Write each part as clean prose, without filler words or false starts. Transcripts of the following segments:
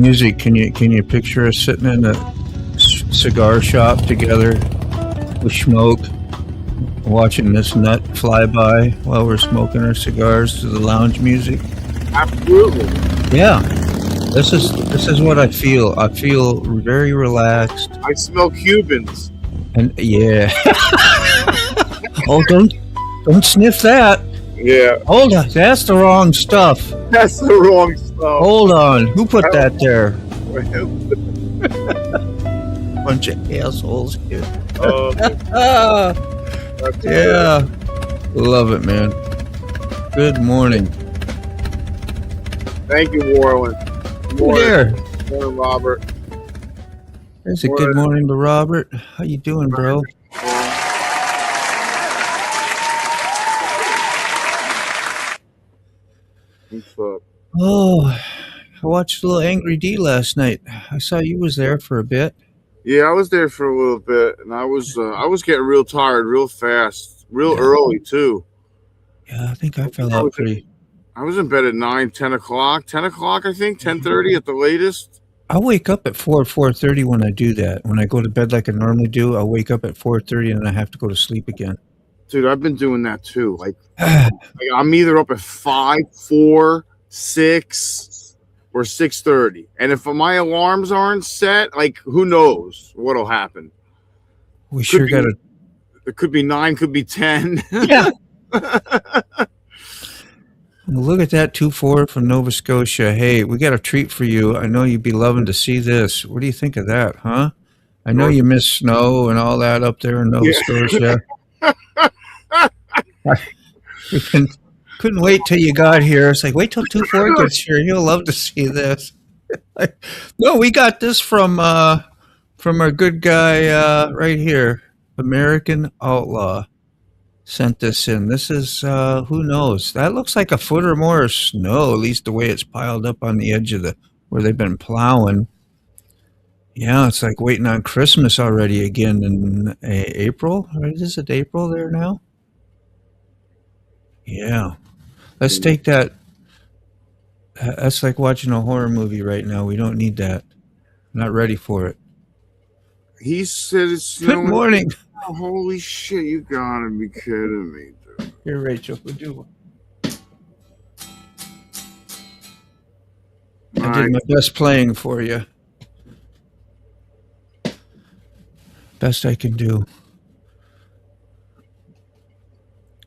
music. Can you picture us sitting in a cigar shop together with smoke, watching this nut fly by while we're smoking our cigars to the lounge music? Absolutely. Yeah. This is what I feel. I feel very relaxed. I smell Cubans. And yeah. Oh, don't sniff that. Yeah. Hold on. That's the wrong stuff. That's the wrong stuff. Hold on. Who put that there? Bunch of assholes here. Yeah. Love it, man. Good morning. Thank you, Rollin. Here. Morning, Robert. There's a good morning to Robert. How you doing, bro? What's up? Oh, I watched a little Angry D last night. I saw you was there for a bit. Yeah, I was there for a little bit, and I was getting real tired real fast, early too. Yeah, I think I fell out pretty. I was in bed at 9, 10 o'clock. 10 o'clock, I think. 10:30 at the latest. I wake up at 4:30 when I do that. When I go to bed like I normally do, I wake up at 4:30 and I have to go to sleep again. Dude, I've been doing that too. Like I'm either up at 5, 4, 6, or 6:30. And if my alarms aren't set, like who knows what'll happen? We sure got to. It could be 9, could be 10. Yeah. Look at that 2-4 from Nova Scotia. Hey, we got a treat for you. I know you'd be loving to see this. What do you think of that, huh? I know you miss snow and all that up there in Nova Scotia. Couldn't wait till you got here. It's like, wait till 2-4 gets here. You'll love to see this. No, we got this from our good guy right here, American Outlaw. Sent this in. This is who knows? That looks like a foot or more of snow, at least the way it's piled up on the edge of where they've been plowing. Yeah, it's like waiting on Christmas already again in April. Right? Is it April there now? Yeah. Let's take that. That's like watching a horror movie right now. We don't need that. Not ready for it. He said it's snowing. Good morning. Oh, holy shit, you gotta be kidding me, dude. Here, Rachel, we'll do one. I did my best playing for you. Best I can do.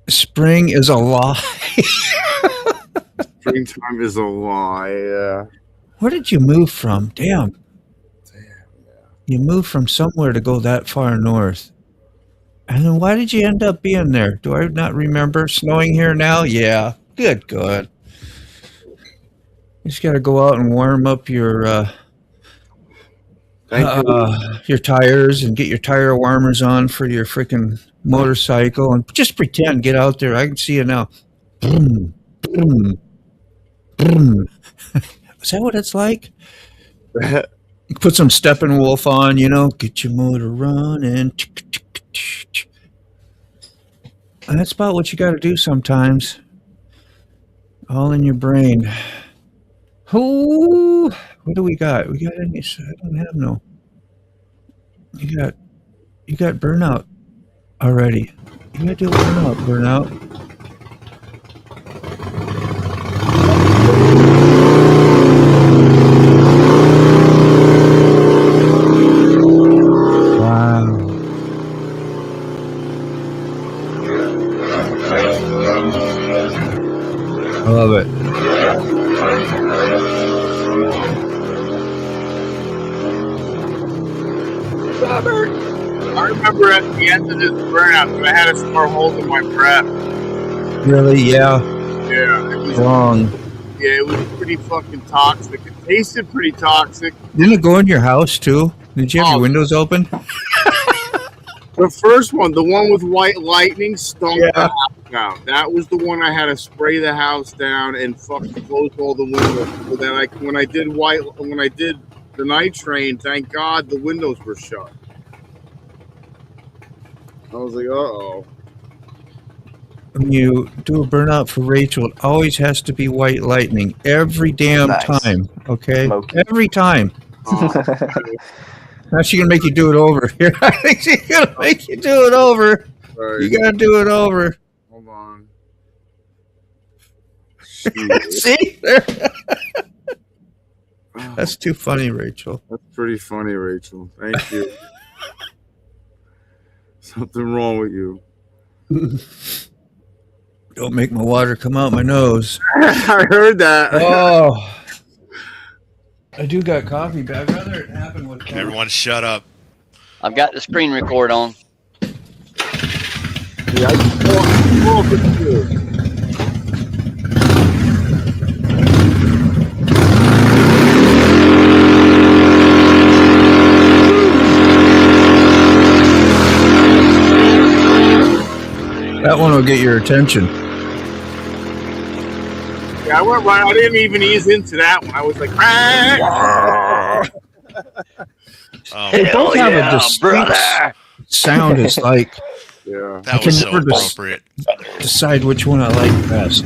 Spring is a lie. Springtime is a lie, yeah. Where did you move from? Damn. You moved from somewhere to go that far north. And then why did you end up being there? Do I not remember? Snowing here now? Yeah. Good. You just got to go out and warm up your tires and get your tire warmers on for your freaking motorcycle and just pretend. Get out there. I can see you now. Boom, boom, boom. Is that what it's like? Put some Steppenwolf on, get your motor running. And that's about what you got to do sometimes. All in your brain. Oh, what do we got? We got any? I don't have no. You got burnout already. You got to do burnout. I love it. Robert! I remember at the end of this burnout, I had to start holding my breath. Really? Yeah. Yeah. It was wrong. Yeah, it was pretty fucking toxic. It tasted pretty toxic. Didn't it go in your house, too? Did you have your windows open? The first one, the one with white lightning, stunk the house down. That was the one I had to spray the house down and fucking close all the windows. So that when I did the night train, thank God the windows were shut. I was like, uh-oh. when you do a burnout for Rachel, it always has to be white lightning every damn Nice. time. Okay, Smoky. every time. Oh, Now she's gonna make you do it over. I think she's gonna make you do it over. right. You gotta do it over. Hold on. Jeez. See? That's too funny, Rachel. That's pretty funny, Rachel. Thank you. Something wrong with you. Don't make my water come out my nose. I heard that. Oh. I do got coffee, but I'd rather it happen with coffee. Everyone shut up. I've got the screen record on. Yeah, I just That one will get your attention. Yeah, I went right. I didn't even ease into that one. I was like, Oh, They both have a distinct brother. sound. It's like yeah. that can was so never appropriate. decide which one I like best.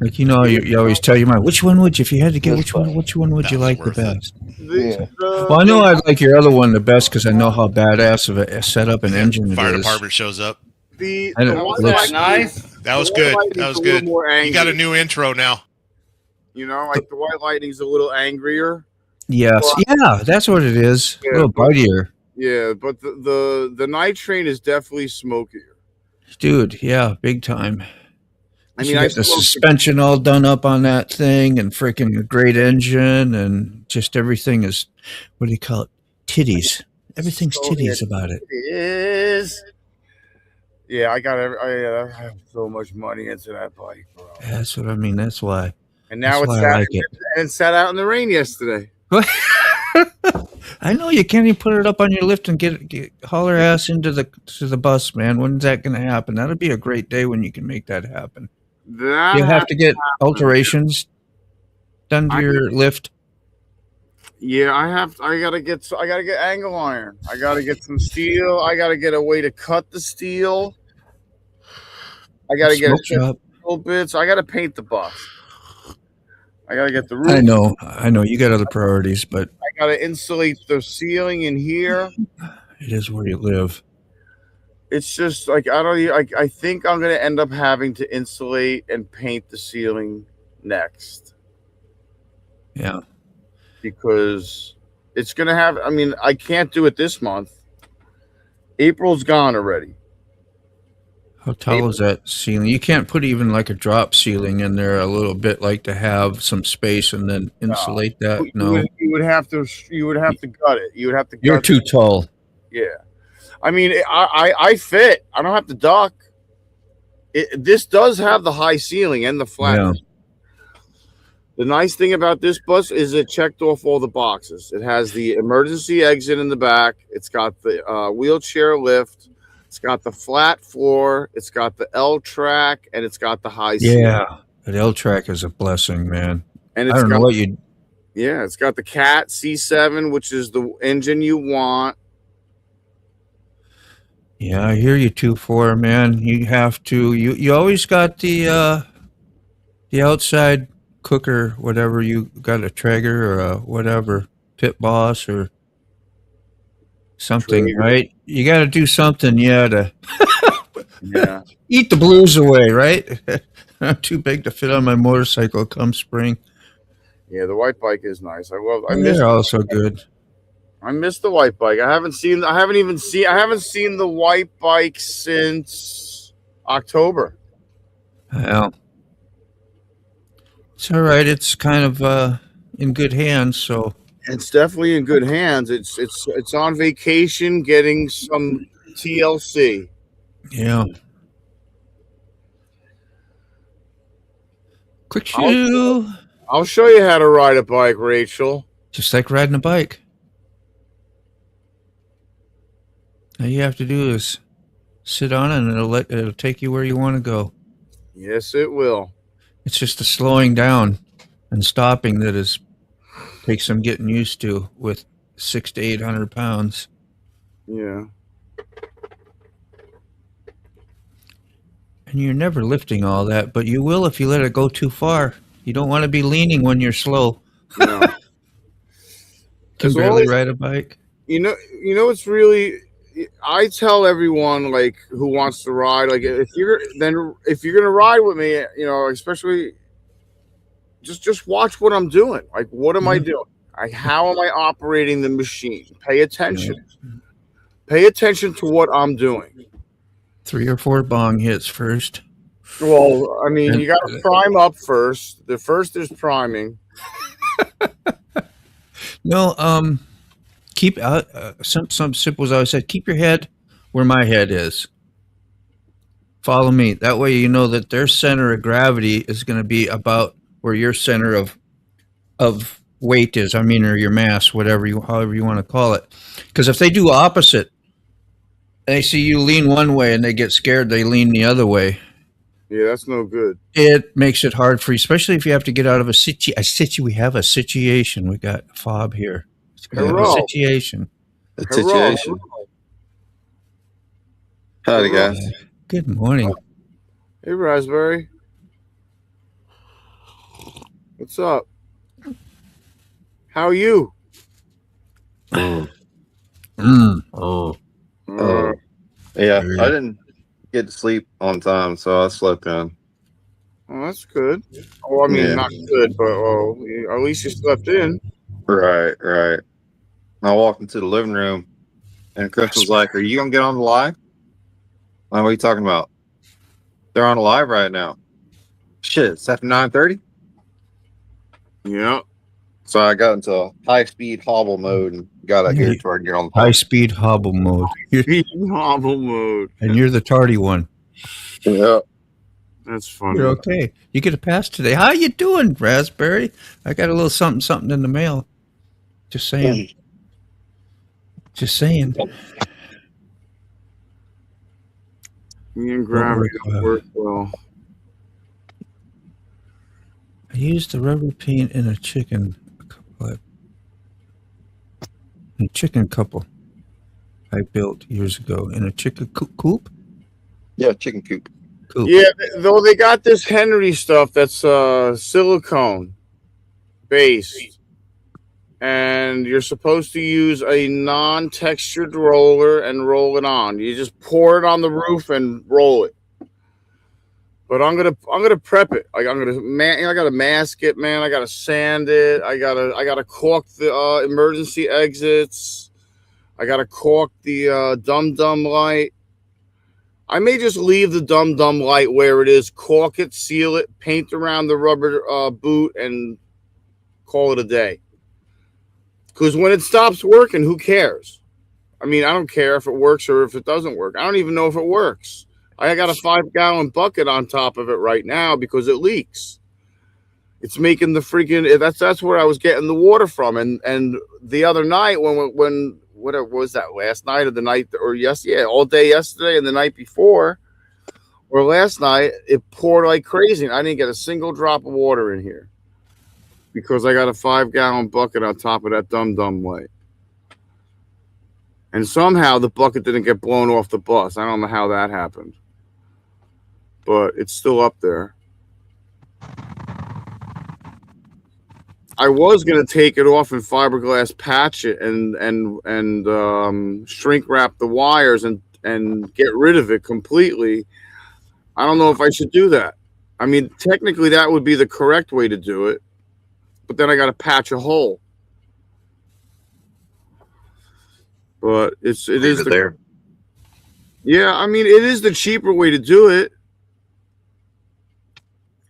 Like you always tell your mind, which one would you, if you had to get which one would you That was like the worth it. best? Yeah. Well, I know I'd like your other one the best because I know how badass of a setup and engine it Fire is. department shows up. The I don't- one looks that I- That was the good. White That was Lightning's a little good. more You got a angry. new intro now. You know, like the White Lightning's a little angrier. Yes, yeah, that's what it is. Yeah, a little but- bitier, Yeah, but the Night Train is definitely smokier. dude. Yeah, big time. I You mean, I got the smoked suspension all done up on that thing, and freaking a great engine, and just everything is, what do you call it? Titties. Everything's So titties it about it. is. Yeah, I have so much money into that bike, bro. That's what I mean. That's why. And now That's it's why I sat, like it. and it sat out in the rain yesterday. I know you can't even put it up on your lift and get holler ass into the bus, man. When's that going to happen? That'll be a great day when you can make that happen. That You have to get alterations done to I- your lift. Yeah, I gotta get angle iron. I gotta get some steel. I gotta get a way to cut the steel. I gotta get Smoke shop. little bits. I gotta paint the bus. I gotta get the roof. I know. You got other priorities, but I gotta insulate the ceiling in here. it is where you live. It's just like I think I'm gonna end up having to insulate and paint the ceiling next Yeah. because it's gonna have. I mean, I can't do it this month. April's gone already. How tall is that ceiling? You can't put even like a drop ceiling in there a little bit, like to have some space and then insulate that. No, You would have to gut it. You would have to. you're gut too tall. Yeah, I mean, I fit. I don't have to duck. This does have the high ceiling and the flat. Yeah. The nice thing about this bus is it checked off all the boxes. It has the emergency exit in the back. It's got the wheelchair lift. It's got the flat floor. It's got the L track, and it's got the high ceiling. Yeah. That L track is a blessing, man. And I it's don't know got, what you. yeah, it's got the Cat C7, which is the engine you want. Yeah, I hear you, 2.4, man. You have to. You always got the outside cooker, whatever you got, a Traeger or a whatever, Pit Boss or something, Traeger. right? You got to do something, yeah, to Yeah. eat the blues away, right? I'm too big to fit on my motorcycle come spring. Yeah, the white bike is nice. I miss They're also good. the white bike. I haven't seen the white bike since October. Well, it's all right. It's kind of in good hands, so It's definitely in good hands. It's on vacation getting some TLC. yeah. Quick shoe. I'll show you how to ride a bike, Rachel. Just like riding a bike. All you have to do is sit on it and it'll take you where you want to go. Yes, it will. It's just the slowing down and stopping that takes some getting used to with 600 to 800 pounds. Yeah. And you're never lifting all that, but you will if you let it go too far. You don't want to be leaning when you're slow. No. Can As long barely as ride a bike. you know, it's really. I tell everyone like who wants to ride, like if you're gonna ride with me, you know, especially just watch what I'm doing. Like, what am I Mhm. doing? Like, how am I operating the machine? Pay attention. Yeah. Pay attention to what I'm doing. 3 or 4 bong hits first. Well, I mean, And you got to prime up first. The first is priming. no, keep some simples always said, keep your head where my head is. Follow me. That way you know that their center of gravity is going to be about where your center of weight is. I mean, or your mass, however you want to call it. Because if they do opposite, they see you lean one way and they get scared, they lean the other way. Yeah, that's no good. It makes it hard for you, especially if you have to get out of we have a situation. We got Fob here. We have a Hello. situation. A Hello. situation. Howdy, Hello. guys. Good morning. Hey, Raspberry. What's up? How are you? Mm. Oh. Yeah, I didn't get to sleep on time, so I slept in. Oh, that's good. Oh, I mean, Yeah. not good, but at least you slept in. Right. I walked into the living room, and Chris was like, "Are you gonna get on the live?" Like, what are you talking about? They're on the live right now. Shit, it's after 9:30. Yeah. So I got into high-speed hobble mode and got out here toward get on the High phone. speed hobble mode. Hobble mode. And you're the tardy one. Yeah. That's funny. You're okay. You get a pass today. How you doing, Raspberry? I got a little something in the mail. Just saying. Just saying. Me and gravity don't work well. I used the rubber paint in a chicken couple I built years ago in a chicken coop. Yeah, chicken coop. Coop. Yeah, though they got this Henry stuff that's silicone based, and you're supposed to use a non-textured roller and roll it on. You just pour it on the roof and roll it. But I'm gonna prep it. Like I gotta mask it, man. I gotta sand it. I gotta caulk the emergency exits. I gotta caulk the dum-dum light. I may just leave the dum-dum light where it is, caulk it, seal it, paint around the rubber boot, and call it a day. Because when it stops working, who cares? I mean, I don't care if it works or if it doesn't work. I don't even know if it works. I got a 5-gallon bucket on top of it right now because it leaks. It's making the freaking that's where I was getting the water from. And the other night when whatever was that, last night or the night or all day yesterday and the night before or last night, it poured like crazy and I didn't get a single drop of water in here because I got a 5-gallon bucket on top of that dum-dum light. And somehow the bucket didn't get blown off the bus. I don't know how that happened, but it's still up there. I was gonna take it off and fiberglass patch it and shrink wrap the wires and get rid of it completely. I don't know if I should do that. I mean, technically that would be the correct way to do it, but then I got to patch a hole. But it is there. Yeah, I mean, it is the cheaper way to do it.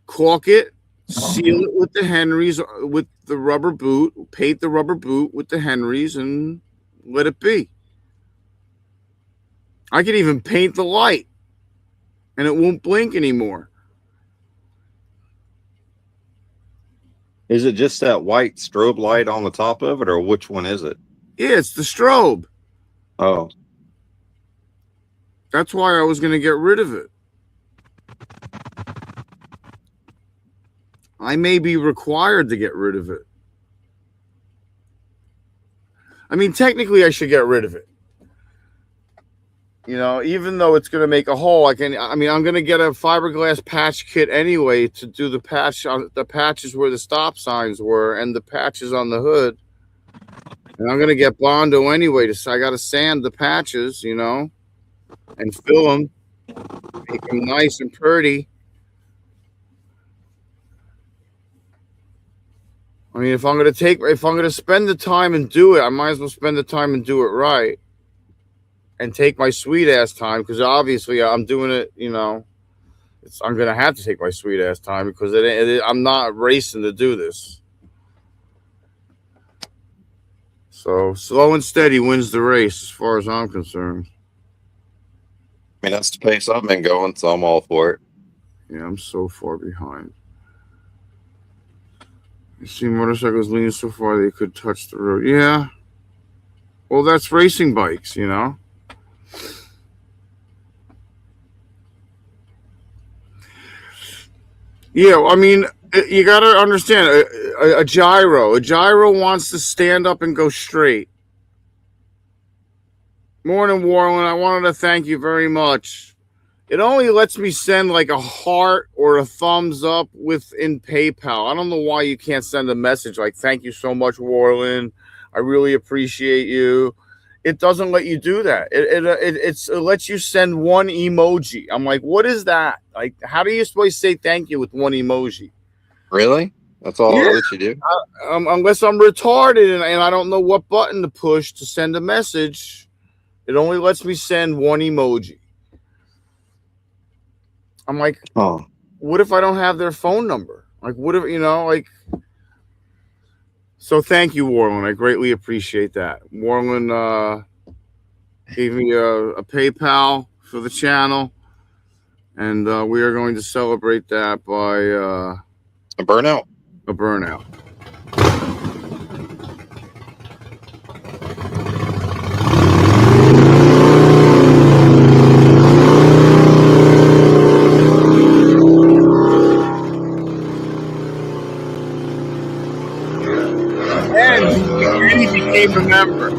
Caulk it, seal it with the Henrys, with the rubber boot, paint the rubber boot with the Henrys, and let it be. I could even paint the light, and it won't blink anymore. Is it just that white strobe light on the top of it, or which one is it? Yeah, it's the strobe. Oh. That's why I was going to get rid of it. I may be required to get rid of it. I mean, technically, I should get rid of it. You know, even though it's going to make a hole, I'm going to get a fiberglass patch kit anyway to do the patch on the patches where the stop signs were and the patches on the hood. And I'm going to get Bondo anyway. I got to sand the patches, you know, and fill them, make them nice and pretty. I mean, if I'm going to spend the time and do it, I might as well spend the time and do it right. And take my sweet ass time, because obviously I'm doing it, you know. I'm gonna have to take my sweet ass time because I'm not racing to do this. So slow and steady wins the race, as far as I'm concerned. I mean, that's the pace I've been going, so I'm all for it. Yeah, I'm so far behind. You see motorcycles leaning so far they could touch the road. Yeah. Well, that's racing bikes, you know. Yeah, I mean, you got to understand a gyro. A gyro wants to stand up and go straight. Morning, Warren. I wanted to thank you very much. It only lets me send like a heart or a thumbs up within PayPal. I don't know why you can't send a message like, thank you so much, Warren. I really appreciate you. It doesn't let you do that. It lets you send one emoji. I'm like, what is that? Like, how do you supposed to say thank you with one emoji? Really? That's all it lets you do? Unless I'm retarded and I don't know what button to push to send a message. It only lets me send one emoji. I'm like, oh, what if I don't have their phone number? Like, what if, you know, like... So thank you, Warren. I greatly appreciate that. Warren gave me a PayPal for the channel, and we are going to celebrate that by a burnout. A burnout. And he became a member.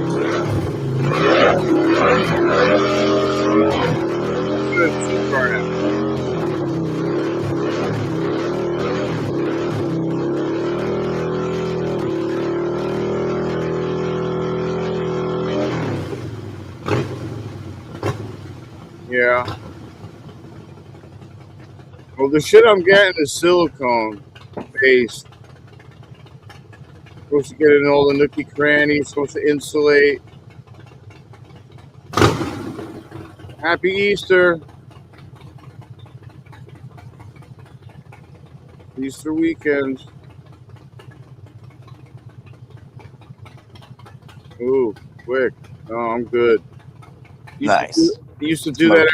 Yeah. Well, the shit I'm getting is silicone based. Supposed to get in all the nookie crannies, supposed to insulate. Happy Easter. Easter weekend. Ooh, quick. No, I'm good. Nice. Used to do that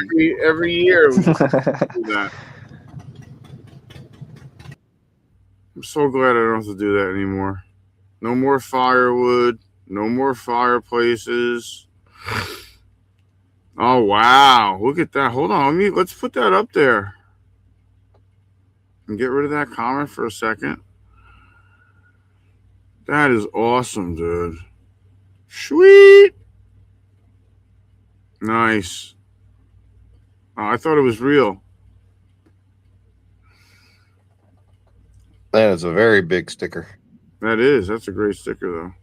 every year. We used to do that. I'm so glad I don't have to do that anymore. No more firewood. No more fireplaces. Oh wow! Look at that. Hold on. Let's put that up there. And get rid of that comment for a second. That is awesome, dude. Sweet. Nice. Oh, I thought it was real. That is a very big sticker. That is. That's a great sticker,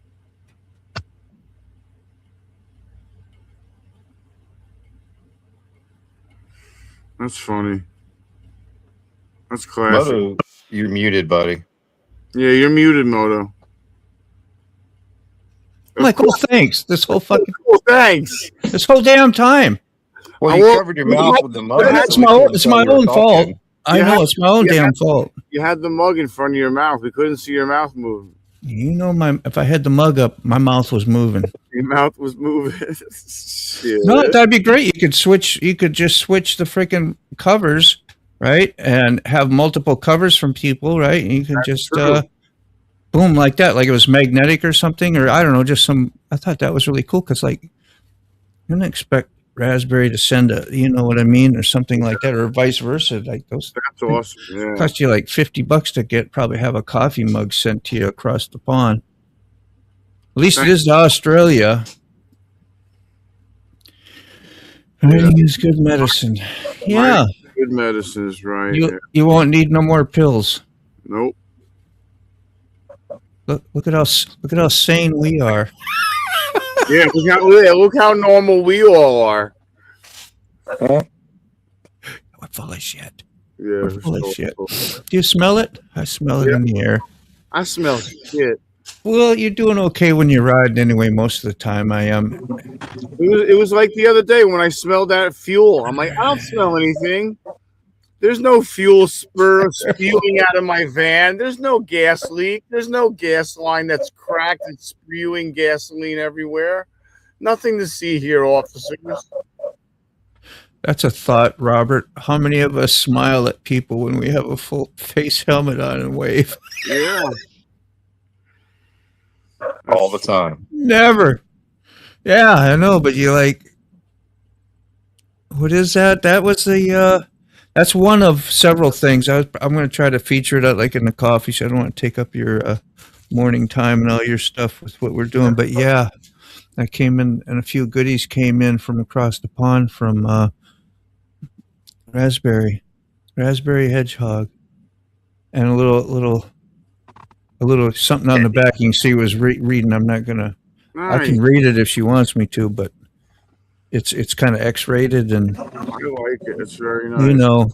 though. That's funny. That's classic. Moto, you're muted, buddy. Yeah, you're muted, Moto. I'm like, oh, thanks. This whole fucking... Oh, thanks. This whole damn time. Well, you covered your mouth with the mug. It's my own fault. I know, it's my own damn fault. You had the mug in front of your mouth. We couldn't see your mouth moving. You know, if I had the mug up, my mouth was moving. Your mouth was moving. Shit. No, that'd be great. You could just switch the freaking covers, right? And have multiple covers from people, right? And you can just boom like that, like it was magnetic or something, or I don't know, just some. I thought that was really cool because, like, you don't expect Raspberry to send a, you know what I mean, or something like that, or vice versa. Like those. That's awesome. Yeah. Cost you like $50 to probably have a coffee mug sent to you across the pond. At least it is to Australia. Writing is good medicine. Yeah. Good medicines, right? You won't need no more pills. Nope. Look at how sane we are. Yeah, look how normal we all are. We're full of shit. Yeah, We're full of shit. Do you smell it? I smell it in the air. I smell shit. Well, you're doing okay when you're riding anyway. Most of the time, I am. It was like the other day when I smelled that fuel. I'm like, I don't smell anything. There's no fuel spewing out of my van. There's no gas leak. There's no gas line that's cracked and spewing gasoline everywhere. Nothing to see here, officers. That's a thought, Robert. How many of us smile at people when we have a full face helmet on and wave? Yeah. All the time. Never. Yeah, I know, but you like, what is that? That was the, that's one of several things. I'm going to try to feature it out like in the coffee shop. I don't want to take up your morning time and all your stuff with what we're doing. But yeah, I came in and a few goodies came in from across the pond from raspberry hedgehog, and a little something on the back. You can see was reading. I'm not gonna. Nice. I can read it if she wants me to, but it's kind of X-rated, and I like it. It's very nice. you know,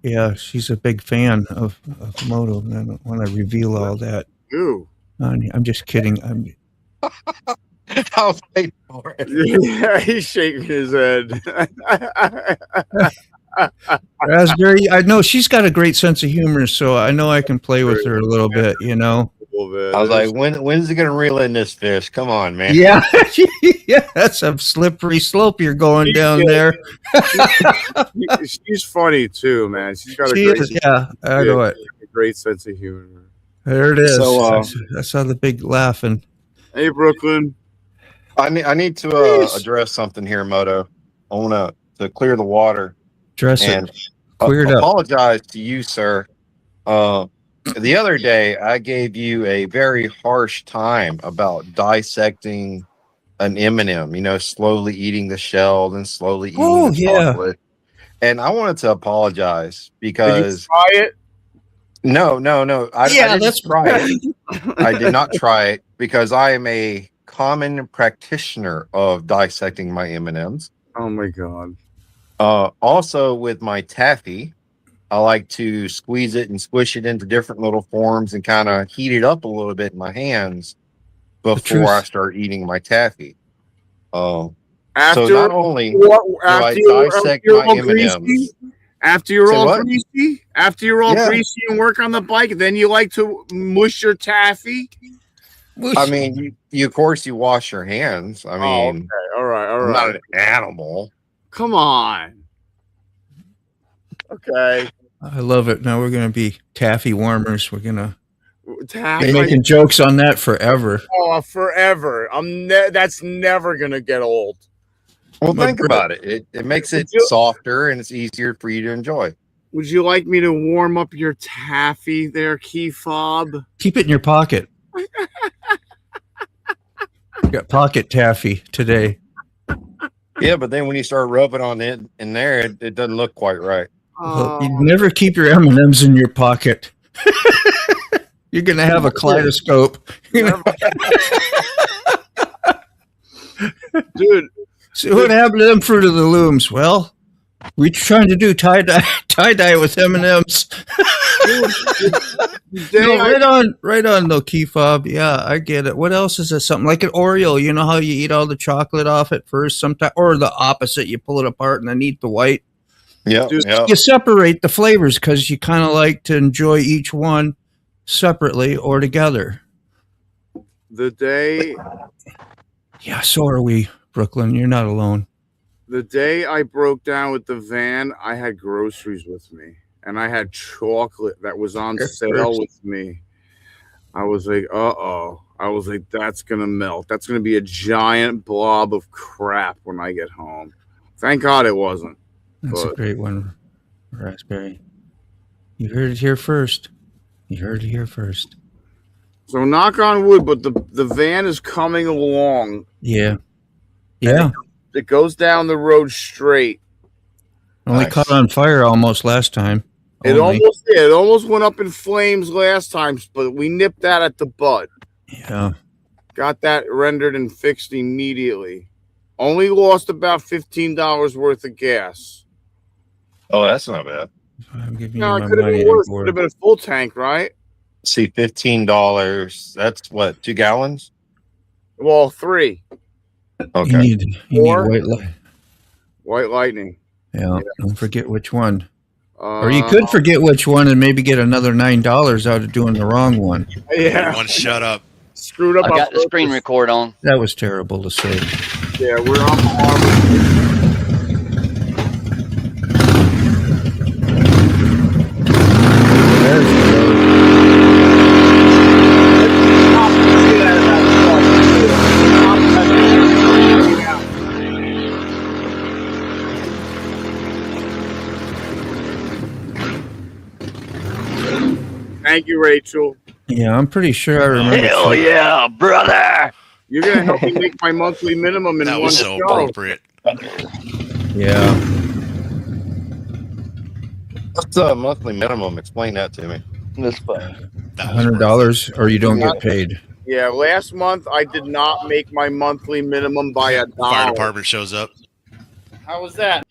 yeah, she's a big fan of Moto, and I don't want to reveal all that. Ew. I'm just kidding. I'll pay for it. Yeah, he's shaking his head. Raspberry, I know she's got a great sense of humor, so I know I can play with her a little bit, you know. I was like, when's it gonna reel in this fish? Come on, man. Yeah, yeah, that's a slippery slope you're going down there. She's funny too, man. She's got I know it. A great sense of humor. There it is. So, I saw the big laughing. Hey, Brooklyn. I need to address something here, Moto. I want to clear the water. Dress and it. Cleared up. Apologize to you, sir. The other day, I gave you a very harsh time about dissecting an M&M. You know, slowly eating the shell and slowly eating the chocolate. And I wanted to apologize because. Did you try it? No. I didn't try it. I did not try it because I am a common practitioner of dissecting my M&Ms. Oh my god. Also with my taffy, I like to squeeze it and squish it into different little forms and kind of heat it up a little bit in my hands before I start eating my taffy. So not only do I dissect my M&Ms, after you're all greasy and work on the bike, then you like to mush your taffy. I mean, of course you wash your hands. I mean, all right. I'm not an animal. Come on. Okay. I love it. Now we're going to be taffy warmers. We're going to be making jokes on that forever. Oh, forever. That's never going to get old. Well, think about it. It makes it softer and it's easier for you to enjoy. Would you like me to warm up your taffy there, Key Fob? Keep it in your pocket. You got pocket taffy today. Yeah, but then when you start rubbing on it in there, it doesn't look quite right. Well, you never keep your M&Ms in your pocket. You're going to have a kaleidoscope. Dude. So what happened to them Fruit of the Looms? Well, we're trying to do tie-dye with M&Ms. Right on, though, Key Fob. Yeah, I get it. What else is it? Something like an Oreo. You know how you eat all the chocolate off at first, sometimes, or the opposite. You pull it apart and then eat the white. Yeah. You separate the flavors because you kind of like to enjoy each one separately or together. The day. Yeah, so are we, Brooklyn. You're not alone. The day I broke down with the van, I had groceries with me. And I had chocolate that was on sale with me. I was like, uh-oh. I was like, that's going to melt. That's going to be a giant blob of crap when I get home. Thank God it wasn't. That's a great one, Raspberry. You heard it here first. So knock on wood, but the van is coming along. Yeah. They It goes down the road straight. Only Nice. caught on fire almost last time. It Only. almost went up in flames last time, but we nipped that at the bud. Yeah. Got that rendered and fixed immediately. Only lost about $15 worth of gas. Oh, that's not bad. I'm giving No, you it my could have money. been worse. It for could have it. been a full tank, right? See, $15. That's what, 2 gallons? Well, 3. You Okay. need Four? white light. White lightning. Yeah. Don't forget which one. Uh, Or you could forget which one and maybe get another $9 out of doing the wrong one. Yeah. Everyone shut up. Screwed up. I on got the screen purpose. record on. That was terrible to say. Yeah, we're on the harbor. There's the road. Thank you, Rachel. Yeah, I'm pretty sure I remember. Hell yeah, brother! You're gonna help me make my monthly minimum in That one was so show. appropriate. Yeah. What's the monthly minimum? Explain that to me. That's fun. That was $100 or you don't get paid. Yeah, last month I did not make my monthly minimum by a perfect. Fire dollar. department shows up. How was that?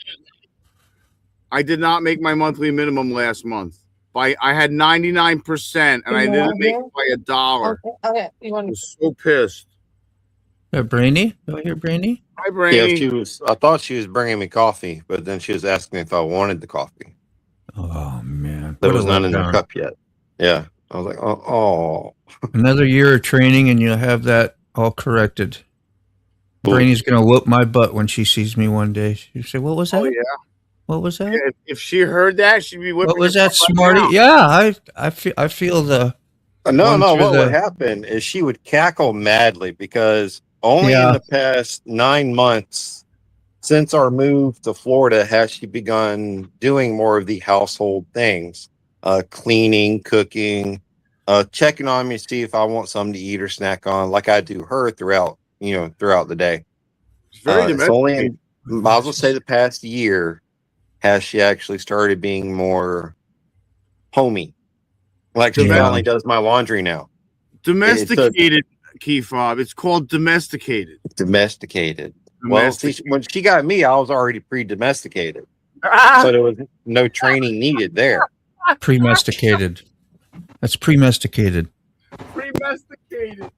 I did not make my monthly minimum last month. I had 99% and I didn't make it by a dollar. Okay. You I want was so pissed. Brainy? Do I hear Brainy? Hi, Brainy. Yeah, I thought she was bringing me coffee, but then she was asking me if I wanted the coffee. Oh, man. There What was a none in the letdown. cup yet. Yeah. I was like, oh. Another year of training and you'll have that all corrected. Cool. Brainy's going to whoop my butt when she sees me one day. She'll say, what was that? Oh yeah. What was that? Yeah, if she heard that, she'd be whipping. What was her that, butt right Smarty? now. Yeah, I feel the... No, One through what the- would happen is she would cackle madly because only Yeah. in the past 9 months since our move to Florida has she begun doing more of the household things, cleaning, cooking, checking on me to see if I want something to eat or snack on, like I do her throughout the day. It's very It's only domesticated. in, might as well say the past year has she actually started being more homey. Like she Yeah. finally does my laundry now. Domesticated, key fob. It's called domesticated. Domesticated. Well, see, when she got me, I was already pre-domesticated, Ah! so there was no training needed there. Premesticated. That's premesticated. Domesticated.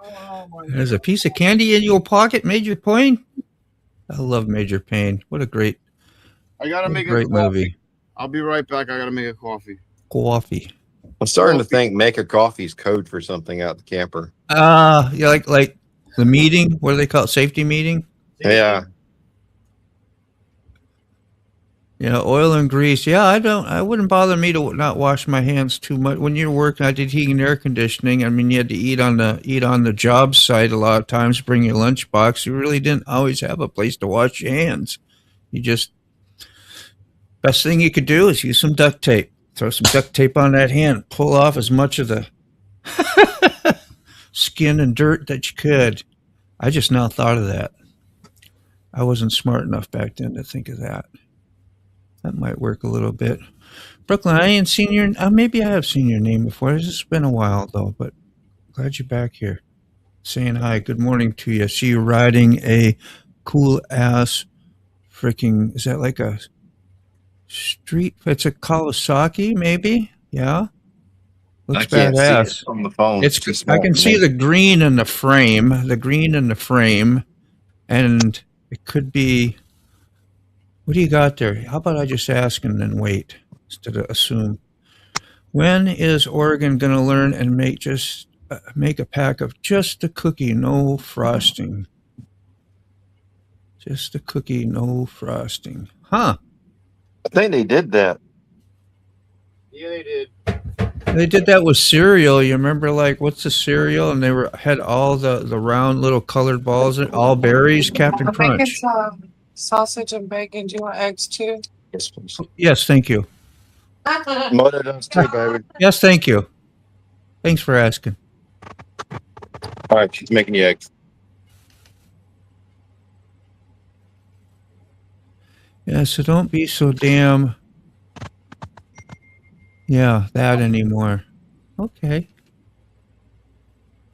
Oh my There's a piece of candy in your pocket, Major Payne. I love Major Payne. What a great, I gotta make a great coffee. movie. I'll be right back. I gotta make a coffee. Coffee. I'm starting to think make a coffee's code for something out the camper. Yeah, like the meeting. What do they call it? Safety meeting. Yeah. Yeah, oil and grease. Yeah, I wouldn't bother me to not wash my hands too much. When you're working, I did heating and air conditioning. I mean, you had to eat on the job site a lot of times, bring your lunchbox. You really didn't always have a place to wash your hands. You just, best thing you could do is use some duct tape. Throw some duct tape on that hand, pull off as much of the skin and dirt that you could. I just now thought of that. I wasn't smart enough back then to think of that. That might work a little bit. Brooklyn, I ain't seen your... maybe I have seen your name before. It's been a while, though, but glad you're back here. Saying hi. Good morning to you. I see you riding a cool-ass freaking... Is that like a street... It's a Kawasaki, maybe? Yeah? Looks I can't badass. see it on the phone. It's too I small can for see me. the green in the frame, and it could be. What do you got there? How about I just ask and then wait instead of assume? When is Oregon going to learn and make a pack of just the cookie, no frosting? Just the cookie, no frosting. Huh? I think they did that. Yeah, they did. They did that with cereal. You remember, like, what's the cereal? And they had all the round little colored balls, in all berries, Captain I think Crunch. it's sausage and bacon. Do you want eggs too? Yes, thank you. Moto does too, baby. Yes, thank you. Thanks for asking. All right, she's making the eggs. Yeah, so don't be so damn. Yeah, that anymore. Okay.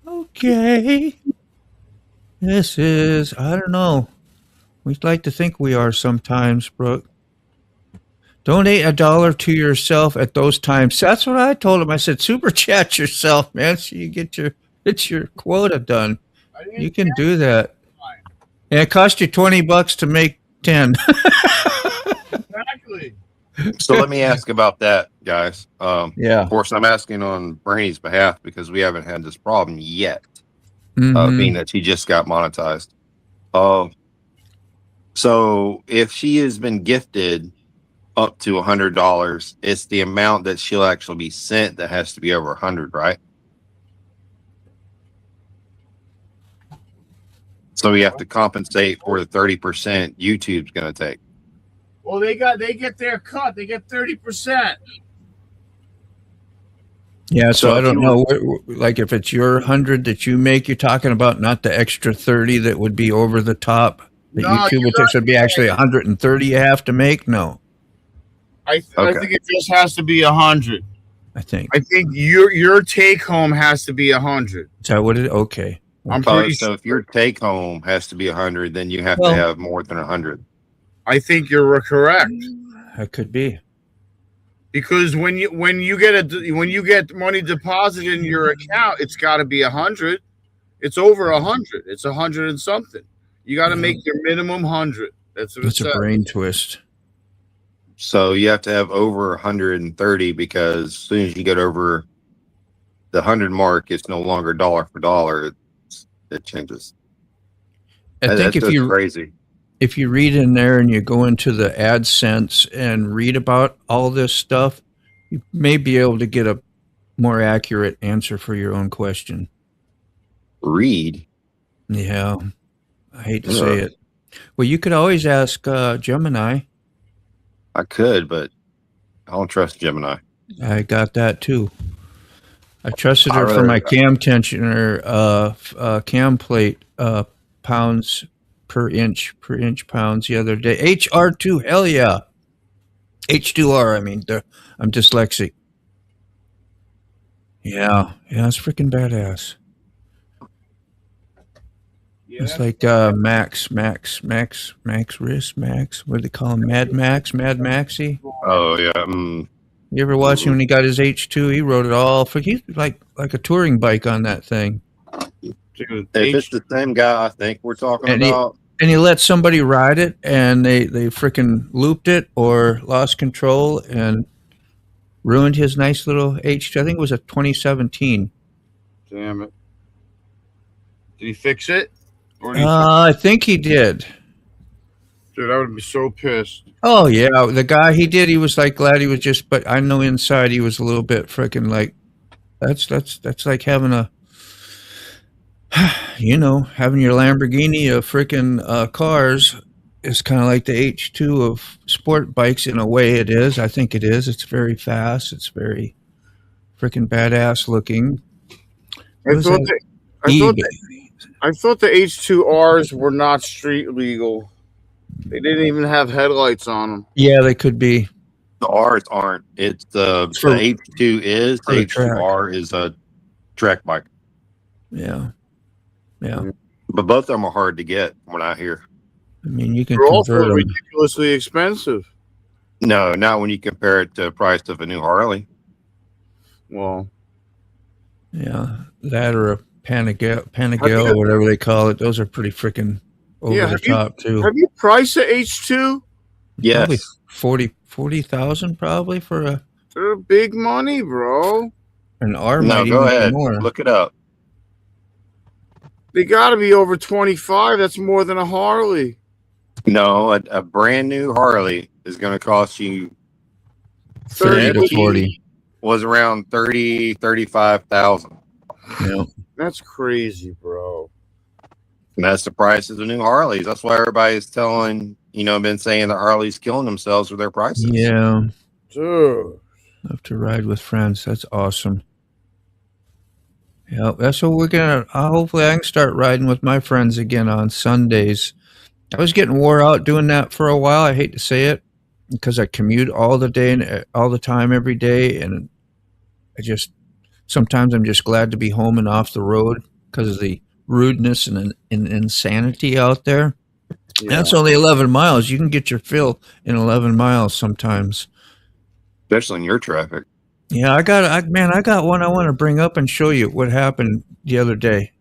Okay. This is, I don't know. We'd like to think we are sometimes, Brooke. Donate $1 to yourself at those times. That's what I told him. I said, super chat yourself, man, so you get your quota done. You can do that. And it cost you $20 to make 10. Exactly. So let me ask about that, guys. Yeah. Of course, I'm asking on Brandy's behalf because we haven't had this problem yet, Mhm. being that she just got monetized. So if she has been gifted up to $100, it's the amount that she'll actually be sent that has to be over 100, right? So we have to compensate for the 30% YouTube's going to take. Well, they get their cut. They get 30%. Yeah, so I if don't you know. Like if it's your 100 that you make, you're talking about not the extra 30 that would be over the top. That No, YouTube would take, so it'd be actually 130 you have to make. No, I Okay. think it just has to be 100. I think. I think your take home has to be 100. Is that what it? Okay. I'm pretty So sure. if your take home has to be 100, then you have Well- to have more than 100. I think you're correct. That could be. Because when you get money deposited in your account, it's got to be 100. It's over 100. It's 100 and something. You got to make your minimum 100. That's what it It's a says. brain twist. So you have to have over 130 because as soon as you get over the 100 mark, it's no longer dollar for dollar. It changes. I think That's crazy. if you read in there and you go into the AdSense and read about all this stuff, you may be able to get a more accurate answer for your own question. Read. Yeah, I hate to say it. Well, you could always ask Gemini. I could, but I don't trust Gemini. I got that too. I trusted I her for really- my cam tensioner, cam plate, pounds per inch pounds the other day. HR2, hell yeah. H2R, I mean, I'm dyslexic. Yeah, it's freaking badass. Yeah, It's like Max wrist, Max. What do they call him? Mad Maxie. Oh yeah. You ever watch him when he got his H2? He rode it all. He's like a touring bike on that thing. dude, If it's the same guy, I think we're talking And about. And he let somebody ride it, and they freaking looped it or lost control and ruined his nice little H2. I think it was a 2017. damn it. Did he fix it? Or did he I think he did. dude, I would be so pissed. Oh yeah, the guy he did. He was like glad he was just, but I know inside he was a little bit freaking like, that's like having a, having your Lamborghini of freaking cars is kind of like the H2 of sport bikes in a way. It is. I think it is. It's very fast. It's very freaking badass looking. I thought the H2Rs were not street legal. They didn't even have headlights on them. Yeah, they could be. The R's aren't. It's the H2 is. for The the track. H2R is a track bike. Yeah. But both of them are hard to get from what I hear. I mean, you can They're also convert them. ridiculously expensive. No, not when you compare it to the price of a new Harley. Well, Yeah, that or a Panigale or whatever they call it. Those are pretty freaking over the top too. have you priced the H2? Yes. Probably 40,000 probably for a They're big money, bro. an R. No, might go even be ahead. more. Look it up. They got to be over 25. That's more than a Harley. No, a brand new Harley is going to cost you 30 to 40. was around 35,000. Yeah. That's crazy, bro. And that's the price of the new Harleys. That's why everybody's been saying the Harleys killing themselves with their prices. Yeah. Dude. Love to ride with friends. That's awesome. Yeah, that's what we're gonna. Hopefully, I can start riding with my friends again on Sundays. I was getting wore out doing that for a while. I hate to say it because I commute all the day and all the time every day, and I just sometimes I'm just glad to be home and off the road because of the rudeness and insanity out there. Yeah. That's only 11 miles. You can get your fill in 11 miles sometimes. Especially in your traffic. Yeah, I got one I want to bring up and show you what happened the other day.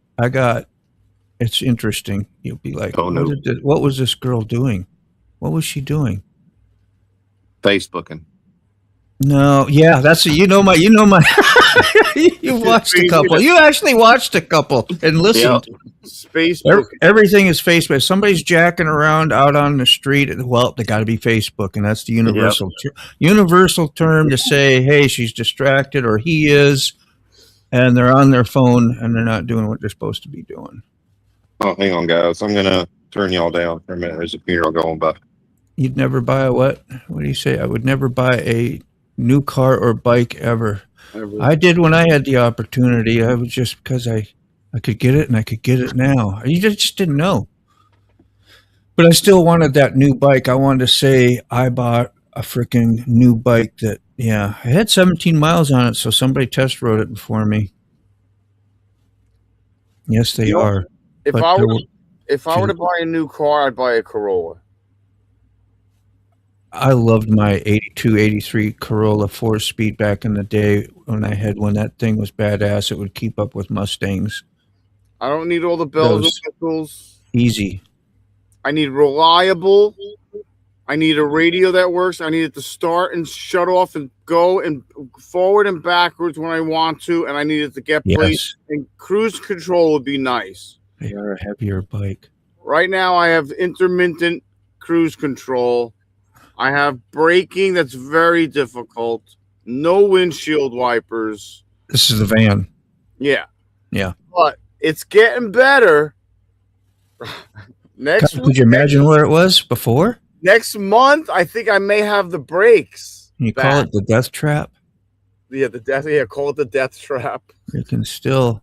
It's interesting. You'll be like, Oh, no. What was this girl doing? What was she doing? Facebooking. No, yeah, you know my you watched a couple. You actually watched a couple and listened. Yep. Facebook. Everything is Facebook. If somebody's jacking around out on the street, well, they got to be Facebook, and that's the universal term to say, hey, she's distracted or he is, and they're on their phone and they're not doing what they're supposed to be doing. Oh, hang on, guys. I'm going to turn y'all down for a minute. There's a funeral going by. You'd never buy a what? What do you say? I would never buy a new car or bike ever. I did when I had the opportunity. I was just because I could get it and I could get it now. You just didn't know. But I still wanted that new bike. I wanted to say I bought a freaking new bike that, yeah, it had 17 miles on it, so somebody test rode it before me. Yes, they are. If I were to buy a new car, I'd buy a Corolla. I loved my 82, 83 Corolla 4-speed back in the day when that thing was badass. It would keep up with Mustangs. I don't need all the bells and whistles. Easy. I need reliable. I need a radio that works. I need it to start and shut off and go and forward and backwards when I want to. And I need it to get placed. And cruise control would be nice. They are a heavier bike. Right now I have intermittent cruise control. I have braking that's very difficult. No windshield wipers. This is the van. Yeah. Yeah. But it's getting better. Could you imagine where it was before? Next month, I think I may have the brakes. You call it the death trap? Yeah, call it the death trap. You can still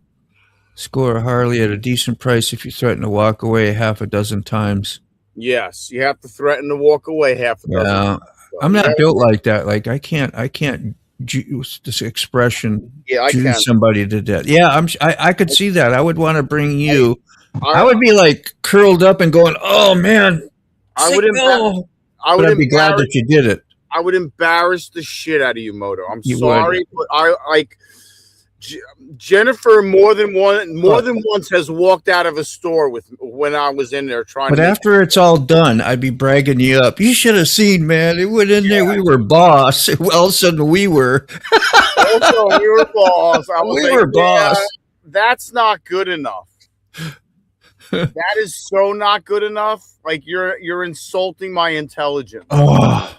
score a Harley at a decent price if you threaten to walk away half a dozen times. Yes, you have to threaten to walk away half a dozen times. I'm not built like that. Like I can't use this expression. Yeah, I can. Somebody to death. Yeah, I could see that. I would want to bring you. I would be like curled up and going, "Oh man." I'd be glad that you did it. I would embarrass the shit out of you, Moto. I'm sorry, but I like Jennifer more than once has walked out of a store when I was in there trying. But after it's all done, I'd be bragging you up. You should have seen, man. It went in there. We were boss. All of a sudden, we were. Also, we were boss. We were boss. That's not good enough. That is so not good enough. Like you're insulting my intelligence. Oh,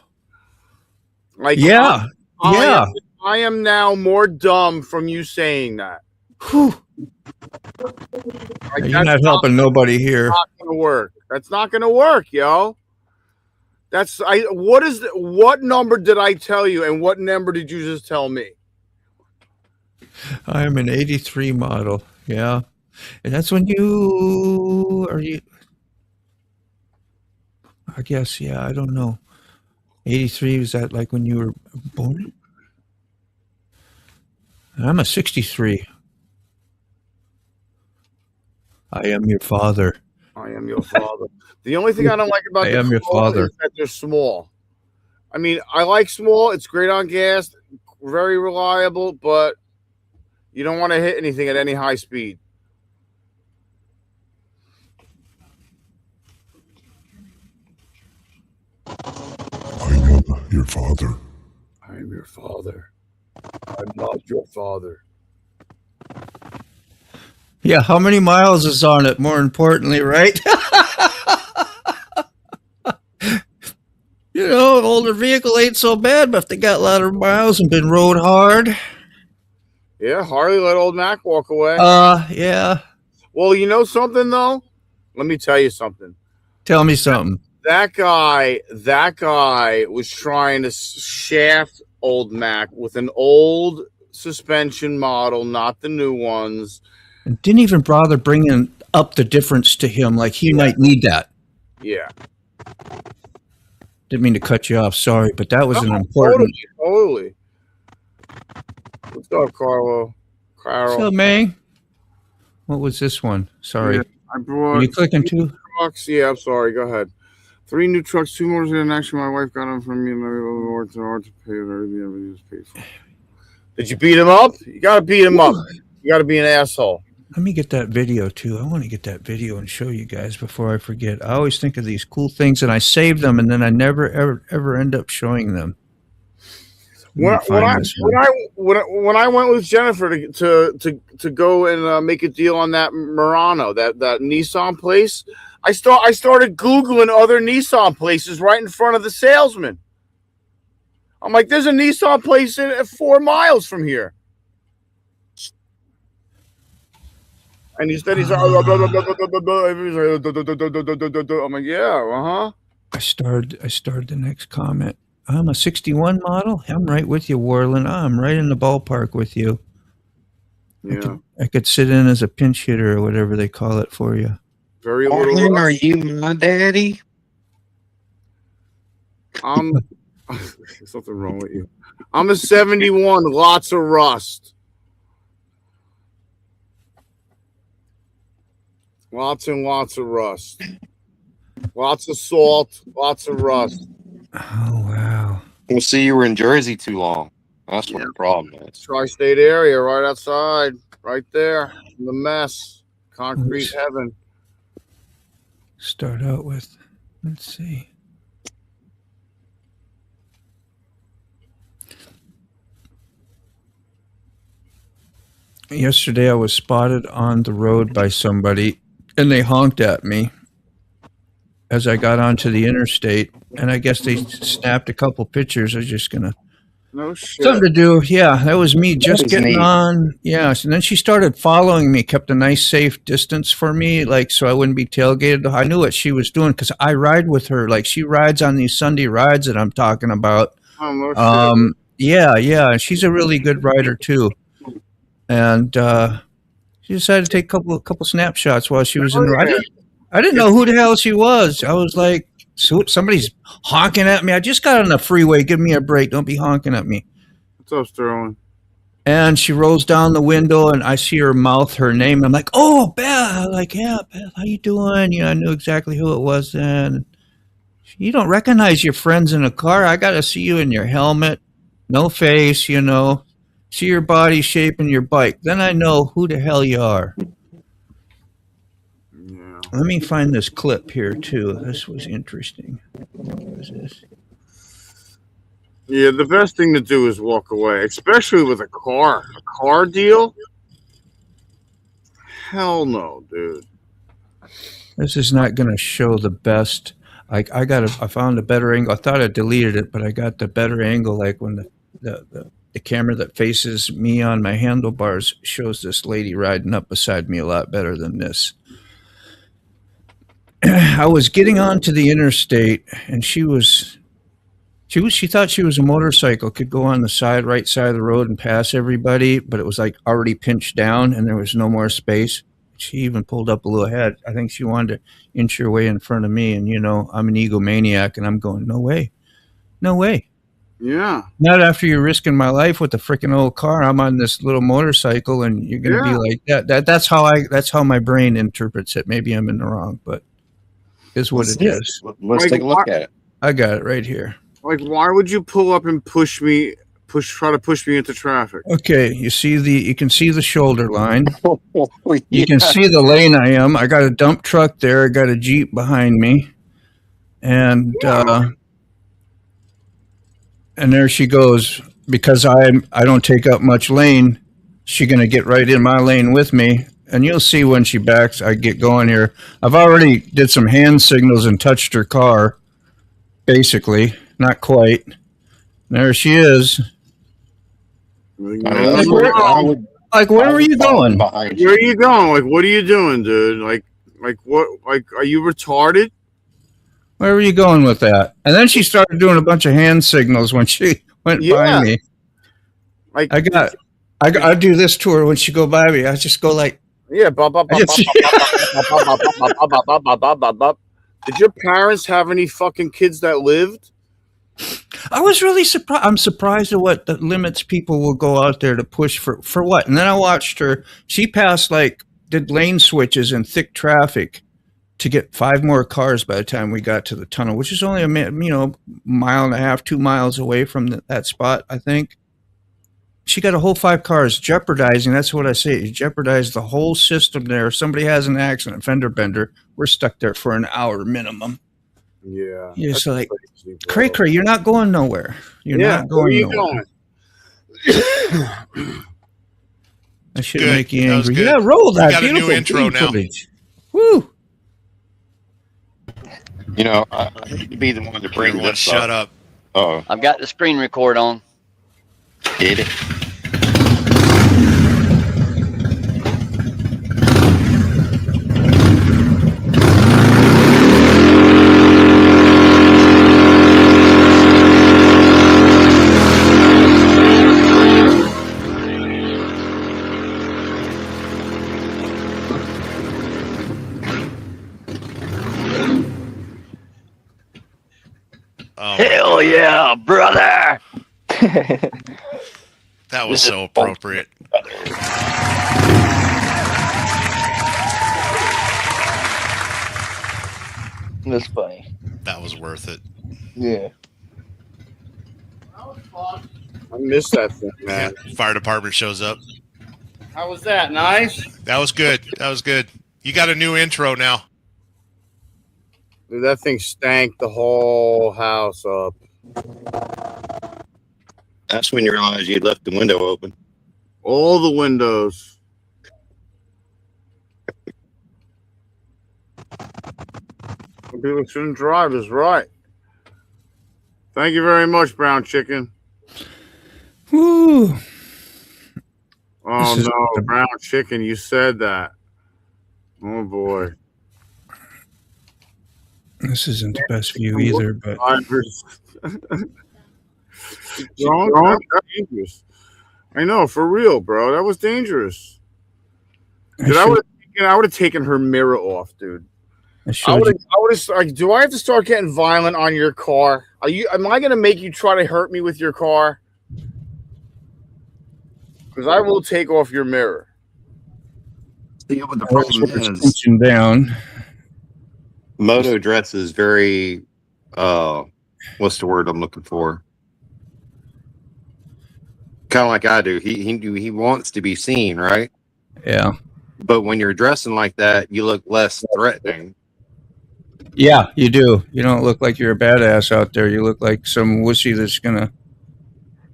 like yeah, yeah. I am now more dumb from you saying that. Whew. Like, you're not helping nobody here. Not gonna work. That's not gonna work, yo. What number did I tell you, and what number did you just tell me? I am an 83 model. Yeah. And that's when I guess, yeah, I don't know. 83, was that like when you were born? I'm a 63. I am your father. I am your father. The only thing I don't like about your father is that they're small. I mean, I like small. It's great on gas, very reliable, but you don't want to hit anything at any high speed. I am your father. I am your father. I'm not your father. Yeah, how many miles is on it, more importantly, right? You know, an older vehicle ain't so bad, but if they got a lot of miles and been rode hard. Yeah, Harley let old Mac walk away. Yeah. Well, you know something, though? Let me tell you something. Tell me something. That guy was trying to shaft old Mac with an old suspension model, not the new ones. And didn't even bother bringing up the difference to him, like he might need that. Yeah. Didn't mean to cut you off. Sorry, but that was an important. Totally. What's up, Carlo? Carol. So, May, what was this one? Sorry. Yeah, I brought. Are you clicking too? Trucks. Yeah, I'm sorry. Go ahead. 3 new trucks, 2 motors in action. My wife got them from me, and I worked hard to pay everything was paid for. Did you beat him up? You gotta beat him up. You gotta be an asshole. Let me get that video too. I want to get that video and show you guys before I forget. I always think of these cool things and I save them, and then I never ever end up showing them. When I went with Jennifer to go and make a deal on that Murano, that Nissan place, I started Googling other Nissan places right in front of the salesman. I'm like, there's a Nissan place at 4 miles from here. And he's like, I'm like, yeah, I starred the next comment. I'm a 61 model. I'm right with you, Warlin. I'm right in the ballpark with you. Yeah. I could sit in as a pinch hitter or whatever they call it for you. Very Warlin, little. are you my daddy? There's something wrong with you. I'm a 71, lots of rust. Lots and lots of rust. Lots of salt, lots of rust. Oh, wow. We'll see, you were in Jersey too long. That's what the problem is. Tri-state area, right outside, right there. The mess. Concrete heaven. Start out with, let's see. Yesterday I was spotted on the road by somebody and they honked at me as I got onto the interstate, and I guess they snapped a couple pictures. I was just gonna No shit. something to do. Yeah, that was me just was getting neat. on. Yes, and then she started following me, kept a nice safe distance for me, like so I wouldn't be tailgated. I knew what she was doing because I ride with her. Like she rides on these Sunday rides that I'm talking about. Oh, no shit. Yeah, she's a really good rider too, and she decided to take a couple snapshots while she was in the ride. I didn't know who the hell she was. I was like, so somebody's honking at me. I just got on the freeway. Give me a break. Don't be honking at me. What's up, Sterling? And she rolls down the window, and I see her mouth her name. I'm like, oh, Beth. I'm like, yeah, Beth, how you doing? You know, I knew exactly who it was then. You don't recognize your friends in a car. I got to see you in your helmet, no face, you know. See your body shape and your bike. Then I know who the hell you are. Yeah. Let me find this clip here, too. This was interesting. What was this? Yeah, the best thing to do is walk away, especially with a car. A car deal? Hell no, dude. This is not going to show the best. I found a better angle. I thought I deleted it, but I got the better angle, like when the camera that faces me on my handlebars shows this lady riding up beside me a lot better than this. I was getting onto the interstate, and she thought she was a motorcycle, could go on the right side of the road and pass everybody, but it was like already pinched down and there was no more space. She even pulled up a little ahead. I think she wanted to inch her way in front of me, and you know, I'm an egomaniac, and I'm going, no way. Yeah. Not after you're risking my life with a freaking old car. I'm on this little motorcycle, and you're going to be like that. That's how my brain interprets it. Maybe I'm in the wrong, but is what it is. Let's take a look at it. I got it right here. Like, why would you pull up and try to push me into traffic? Okay, you can see the shoulder line. Yeah. You can see the lane I am. I got a dump truck there. I got a Jeep behind me, and there she goes. Because I don't take up much lane, she's gonna get right in my lane with me. And you'll see when she backs, I get going here. I've already did some hand signals and touched her car, basically. Not quite. There she is. Like, where are you going? Where are you going? Like, what are you doing, dude? Like what? Like, are you retarded? Where were you going with that? And then she started doing a bunch of hand signals when she went by me. Like, I do this to her when she go by me. I just go like, yeah, Did your parents have any fucking kids that lived? I was really surprised. I'm surprised at what the limits people will go out there to push for what. And then I watched her. She passed did lane switches in thick traffic to get 5 more cars by the time we got to the tunnel, which is only a mile and a half, 2 miles away from that spot. I think she got a whole 5 cars, jeopardizing. That's what I say. You jeopardize the whole system there. If somebody has an accident, fender bender, we're stuck there for an hour minimum. Yeah. You're just like, cray, you're not going nowhere. You're not going nowhere. I should make you angry. Yeah, roll that. Got a new intro now. Woo. I need to be the one to bring this Shut up. Oh, I've got the screen record on. did it? Hell yeah, brother! That was so appropriate. That's funny. That was worth it. Yeah. I missed that thing, man. Yeah, fire department shows up. How was that? Nice? That was good. That was good. You got a new intro now. Dude, that thing stank the whole house up. That's when you realize you left the window open. All the windows. People shouldn't drive is right. Thank you very much, Brown Chicken. Woo. Oh, no, Brown Chicken, you said that. Oh, boy. This isn't the best view either, but dangerous. I know, for real, bro. That was dangerous. Dude, I would have taken her mirror off, dude. I would have. Like, do I have to start getting violent on your car? Am I going to make you try to hurt me with your car? Because I will take off your mirror. See what the problem is. Down. Moto dresses very. What's the word I'm looking for? Kind of like I do. He wants to be seen, right? Yeah. But when you're dressing like that, you look less threatening. Yeah, you do. You don't look like you're a badass out there. You look like some wussy that's gonna.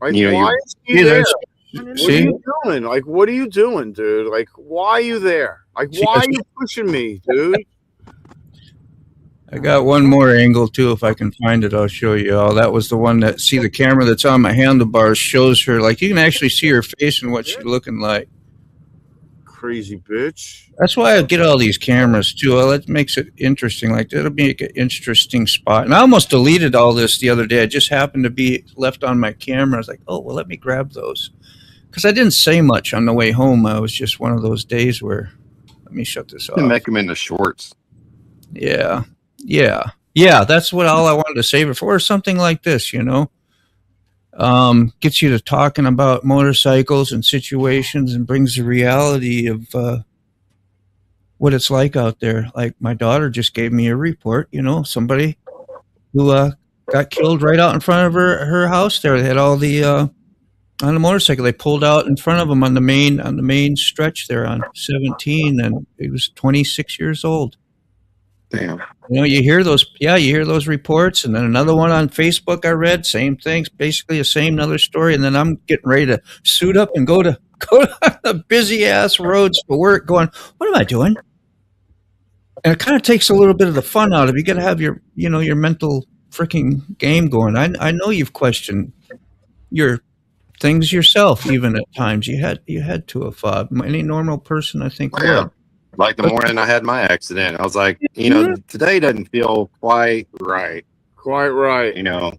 Like, why is he there? What are See? you doing? Like, what are you doing, dude? Like, why are you there? Like, why are you pushing me, dude? I got one more angle too. If I can find it, I'll show you all. That was the one that, see, the camera that's on my handlebars shows her. Like, you can actually see her face and what she's looking like. Crazy bitch. That's why I get all these cameras too. Well, that makes it interesting. Like, that'll be an interesting spot. And I almost deleted all this the other day. It just happened to be left on my camera. I was like, oh, well, let me grab those. Because I didn't say much on the way home. I was just one of those days where, let me shut this off. Make them into shorts. Yeah. Yeah, that's what all I wanted to save it for. Something like this, you know. Gets you to talking about motorcycles and situations and brings the reality of what it's like out there. Like, my daughter just gave me a report, you know, somebody who got killed right out in front of her house there. They had all the on the motorcycle. They pulled out in front of them on the main stretch there on 17, and he was 26 years old. Damn. You know, you hear those reports, and then another one on Facebook I read, same things, basically the same, another story, and then I'm getting ready to suit up and go to the busy ass roads for work going, what am I doing? And it kind of takes a little bit of the fun out of it. You got to have your mental freaking game going. I know you've questioned your things yourself, even at times. You had to have any normal person, I think, would. Like the morning I had my accident, I was like, today doesn't feel quite right. Quite right. You know,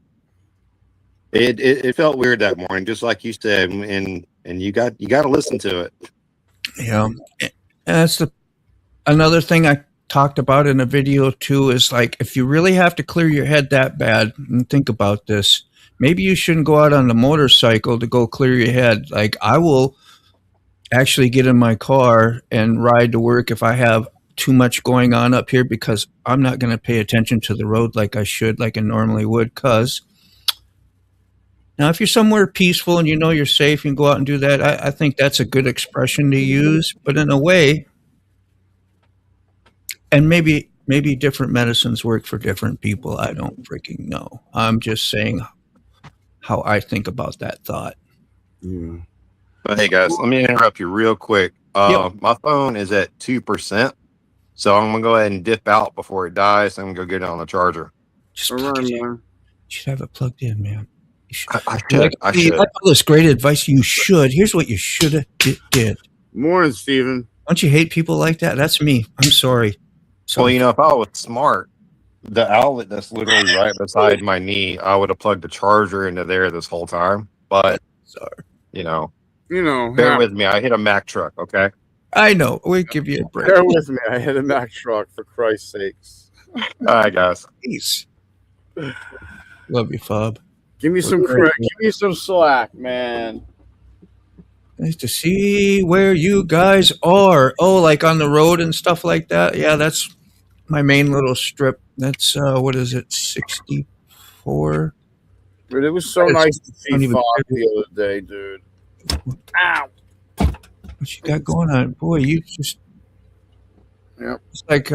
it felt weird that morning, just like you said, and you got to listen to it. Yeah, and that's another thing I talked about in a video too is like, if you really have to clear your head that bad, and think about this, maybe you shouldn't go out on the motorcycle to go clear your head. Like, I will actually get in my car and ride to work if I have too much going on up here, because I'm not going to pay attention to the road like I should, like I normally would. Because now, if you're somewhere peaceful and you know you're safe, you can go out and do that. I think that's a good expression to use. But in a way, and maybe different medicines work for different people. I don't freaking know. I'm just saying how I think about that thought. Yeah. But hey guys, let me interrupt you real quick. My phone is at 2%, so I'm gonna go ahead and dip out before it dies. I'm gonna go get it on the charger. Just All plug right, it in. man. You should have it plugged in, man. You should. I should. I should. Like all this great advice, you should. Here's what you should have did. Morning, Steven. Don't you hate people like that? That's me. I'm sorry. Well, you know, if I was smart, the outlet that's literally right beside my knee, I would have plugged the charger into there this whole time. But, you know, bear with me. I hit a Mack truck, okay? I know. We'll give you a break. Bear with me. I hit a Mack truck, for Christ's sakes. All right, guys. Peace. Love you, Fob. Give me some credit. Give me some slack, man. Nice to see where you guys are. Oh, like on the road and stuff like that. Yeah, that's my main little strip. That's what is it? 64. But it was so nice to see Fob the other day, dude. Ow! What you got going on, boy? You just it's like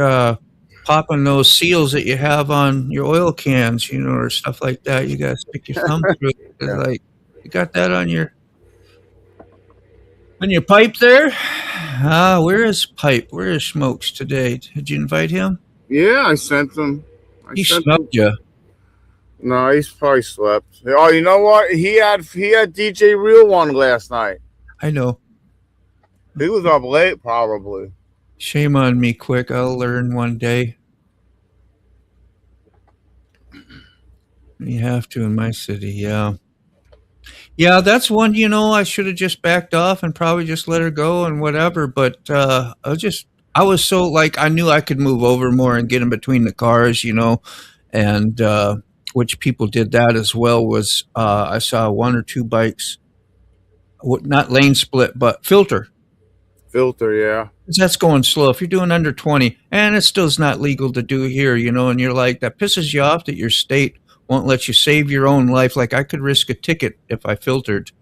popping those seals that you have on your oil cans, you know, or stuff like that. You gotta stick your thumb through it. It's like, you got that on your pipe there? Where is Pipe? Where is Smokes today? Did you invite him? Yeah, I sent him. He snubbed you. No, he's probably slept. Oh, you know what? He had DJ Real One last night. I know. He was up late, probably. Shame on me, quick. I'll learn one day. You have to in my city, yeah. Yeah, that's one, you know, I should have just backed off and probably just let her go and whatever. But I was so, like, I knew I could move over more and get in between the cars, you know, and which people did that as well. Was I saw one or two bikes, not lane split, but filter. Filter, yeah. That's going slow. If you're doing under 20, and it still is not legal to do here, you know, and you're like, that pisses you off that your state won't let you save your own life. Like, I could risk a ticket if I filtered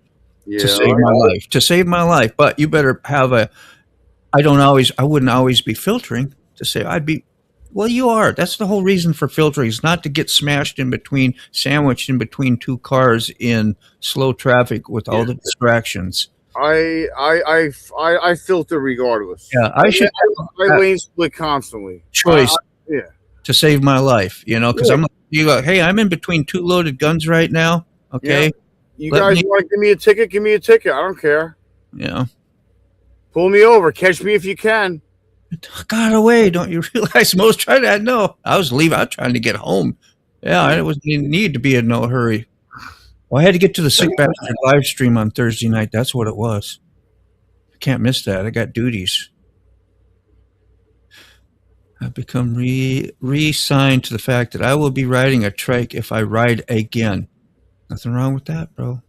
to save my life. But you better have I wouldn't always be filtering to say well, you are. That's the whole reason for filtering, is not to get smashed sandwiched in between two cars in slow traffic with all the distractions. I filter regardless. Yeah, I lane split constantly. Choice. Yeah. To save my life, you know, because hey, I'm in between two loaded guns right now. Okay. Yeah. You guys want to give me a ticket? Give me a ticket. I don't care. Yeah. Pull me over. Catch me if you can. Got away. Don't you realize most try that? No, I was leaving. I was trying to get home. Yeah, I wasn't in need to be in no hurry. Well, I had to get to the Sick Bastard live stream on Thursday night. That's what it was. I can't miss that. I got duties. I've become re-signed to the fact that I will be riding a trike if I ride again. Nothing wrong with that, bro.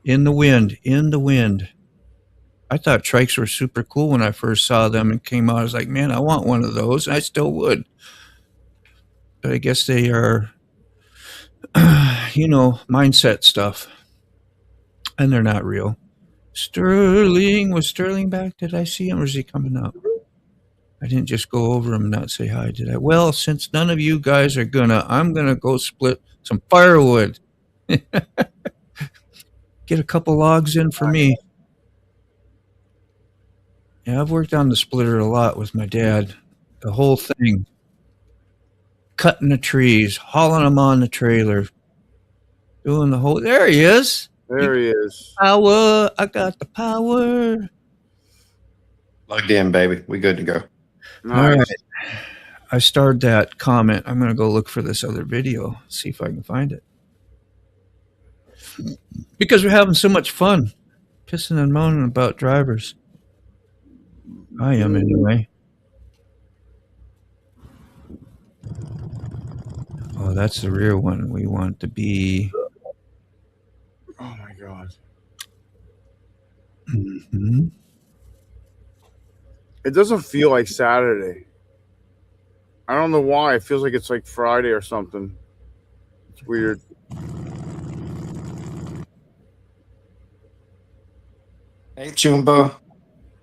In the wind. I thought trikes were super cool when I first saw them and came out. I was like, man, I want one of those. I still would. But I guess they are, you know, mindset stuff. And they're not real. Sterling. Was Sterling back? Did I see him, or is he coming up? I didn't just go over him and not say hi, did I? Well, since none of you guys are I'm gonna go split some firewood. Get a couple logs in for me. Yeah, I've worked on the splitter a lot with my dad. The whole thing. Cutting the trees, hauling them on the trailer. Doing the whole... There he is. There he is. Power. I got the power. Plugged in, baby. We good to go. Nice. All right. I starred that comment. I'm going to go look for this other video, see if I can find it. Because we're having so much fun pissing and moaning about drivers. I am anyway. Oh, that's the rear one. We want to be. Oh my god. Mm-hmm. It doesn't feel like Saturday. I don't know why. It feels like it's like Friday or something. It's weird. Hey, Chumba.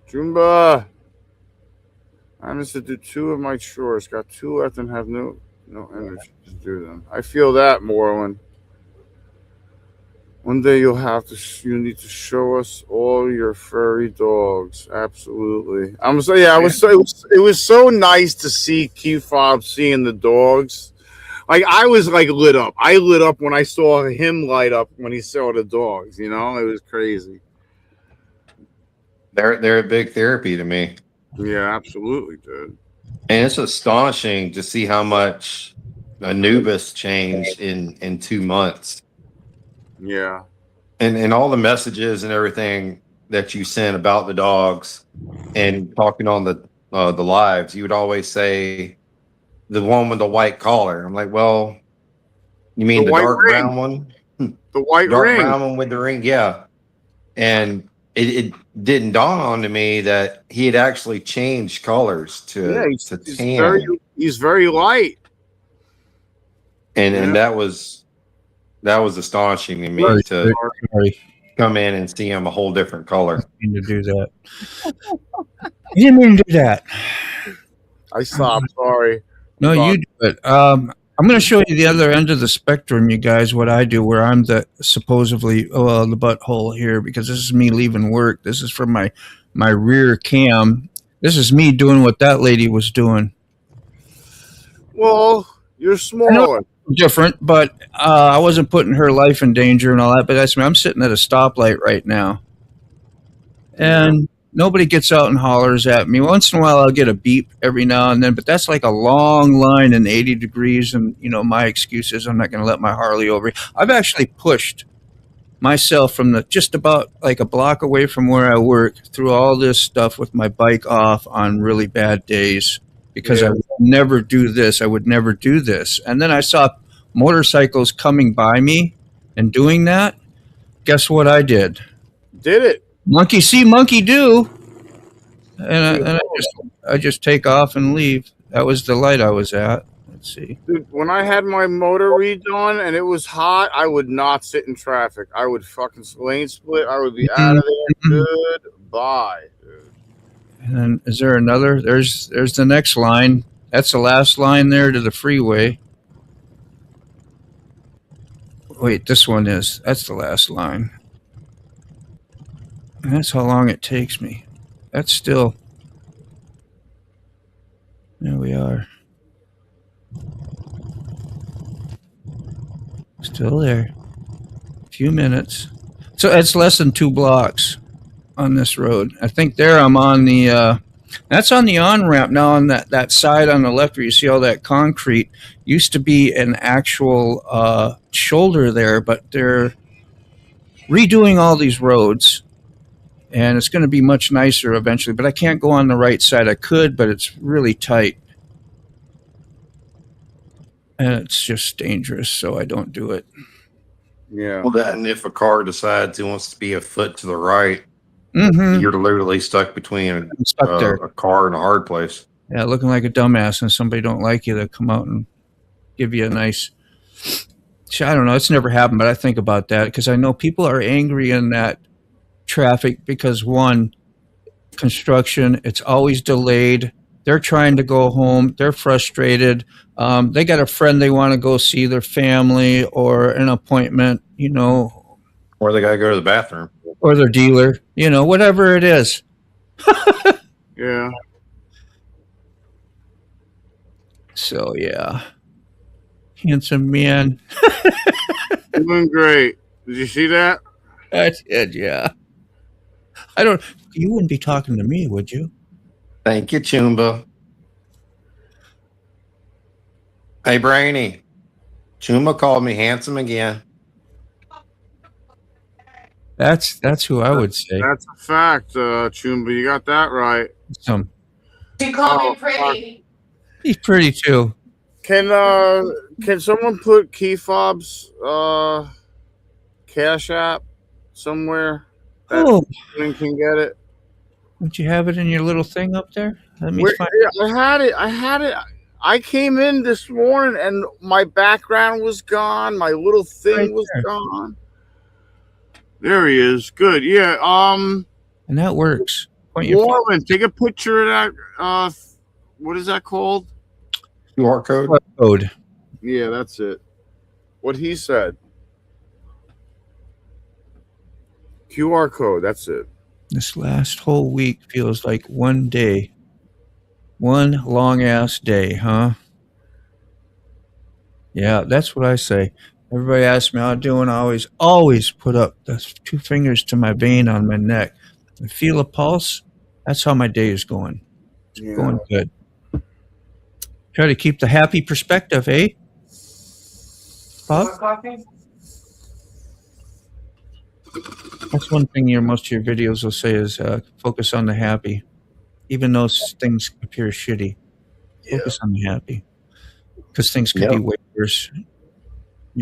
Jumba. I missed to do 2 of my chores. Got 2 left and have no energy to do them. I feel that, Moreland. One day you need to show us all your furry dogs. Absolutely. I'm so yeah. It was so nice to see Q-Fob seeing the dogs. Like I was like lit up. I lit up when I saw him light up when he saw the dogs. You know, it was crazy. They're a big therapy to me. Yeah, absolutely, dude. And it's astonishing to see how much Anubis changed in 2 months. Yeah. And all the messages and everything that you sent about the dogs and talking on the lives, you would always say the one with the white collar. I'm like, well, you mean the dark brown one? The white Dark ring. brown one with the ring, yeah. And it didn't dawn on me that he had actually changed colors to tan. He's very light. And that was astonishing to me to come in and see him a whole different color. To do that. You didn't mean to do that. I stopped. Sorry. No, you do it. I'm going to show you the other end of the spectrum, you guys, what I do, where I'm the supposedly the butthole here, because this is me leaving work. This is from my rear cam. This is me doing what that lady was doing. Well, you're smaller. Different, but I wasn't putting her life in danger and all that. But that's me. I'm sitting at a stoplight right now, and nobody gets out and hollers at me. Once in a while, I'll get a beep every now and then, but that's like a long line in 80 degrees. And my excuse is I'm not going to let my Harley over. I've actually pushed myself from just about like a block away from where I work through all this stuff with my bike off on really bad days. Because I would never do this. I would never do this. And then I saw motorcycles coming by me and doing that. Guess what I did? Did it. Monkey see, monkey do. And I just take off and leave. That was the light I was at. Let's see. Dude, when I had my motor redone and it was hot, I would not sit in traffic. I would fucking lane split. I would be out of there. Goodbye. And then is there another? There's the next line. That's the last line there to the freeway. Wait, this one is. That's the last line. And that's how long it takes me. That's still. There we are. Still there. A few minutes. So it's less than 2 blocks on this road. I think there I'm on the that's on the on-ramp now. On that side on the left where you see all that concrete used to be an actual shoulder there, but they're redoing all these roads and it's going to be much nicer eventually, but I can't go on the right side. I could, but it's really tight and it's just dangerous, so I don't do it. Yeah. Well, and if a car decides it wants to be a foot to the right, you're literally stuck between a car and a hard place. Yeah, looking like a dumbass, and somebody don't like you, they'll come out and give you a nice. I don't know. It's never happened, but I think about that because I know people are angry in that traffic because one, construction, it's always delayed. They're trying to go home. They're frustrated. They got a friend they want to go see, their family, or an appointment, Or they got to go to the bathroom. Or their dealer, whatever it is. Yeah. So, yeah. Handsome man. Doing great. Did you see that? I did, yeah. You wouldn't be talking to me, would you? Thank you, Chumba. Hey, Brainy. Chumba called me handsome again. That's who I would say. That's a fact, Chumba. You got that right. Some. She called me pretty. He's pretty too. Can someone put Key Fob's Cash App somewhere that Oh, anyone can get it? don't you have it in your little thing up there? Let me Where, find yeah, I had it. I came in this morning and my background was gone. My little it thing right was there. gone. There he is. Good. Yeah. And that works. Point your Warren, take a picture of that. What is that called? QR code. code. Yeah, that's it. What he said. QR code. That's it. This last whole week feels like one day. One long ass day, huh? Yeah, that's what I say. Everybody asks me how I'm doing. I always put up the 2 fingers to my vein on my neck. I feel a pulse. That's how my day is going. It's Yeah. going good. Try to keep the happy perspective, eh? Bob? Want coffee? That's one thing most of your videos will say is focus on the happy. Even though things appear shitty, focus on the happy. Because things could be Yep. way worse.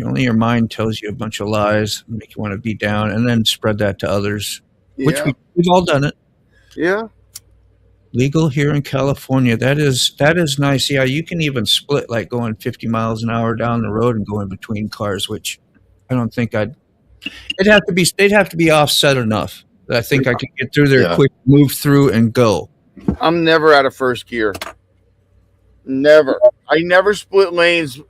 Only your mind tells you a bunch of lies, make you want to be down, and then spread that to others. Which Yeah. we've all done it. Yeah. Legal here in California. That is nice. Yeah, you can even split like going 50 miles an hour down the road and going between cars, which I don't think they'd have to be offset enough that I think I could get through there Yeah. quick, move through and go. I'm never out of first gear. Never. I never split lanes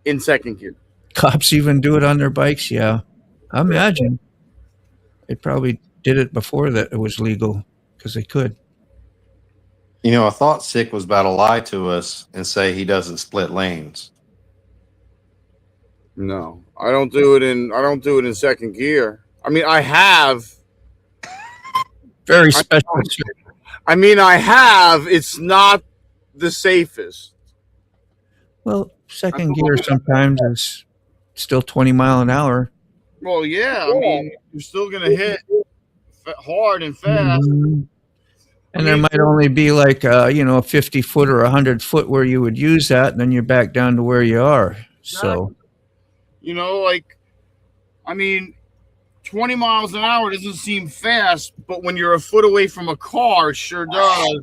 in second gear. Cops even do it on their bikes. Yeah, I imagine they probably did it before that it was legal because they could. You know, I thought Sick was about to lie to us and say he doesn't split lanes. No, I don't do it in second gear. I mean, I have. Very special. I mean, I have. It's not the safest. Well, second gear sometimes is still 20 mile an hour. Well, yeah. I mean, you're still gonna hit hard and fast. Mhm. And there might only be like a 50 foot or 100 foot where you would use that, and then you're back down to where you are. So You know, like, I mean, 20 miles an hour doesn't seem fast, but when you're a foot away from a car, it sure does.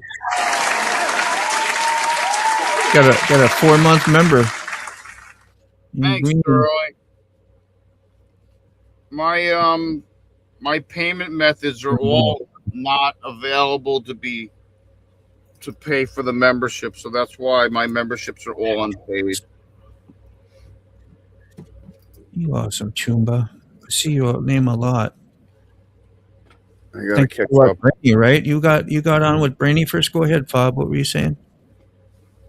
got a 4-month member. Thanks, Mhm. Troy. My payment methods are all not available to pay for the membership, so that's why my memberships are all unpaid. You awesome, Chumba. I see you name a lot. I gotta Thank catch you, up. Brainy, right? You got on with Brainy first. Go ahead, Fob. What were you saying?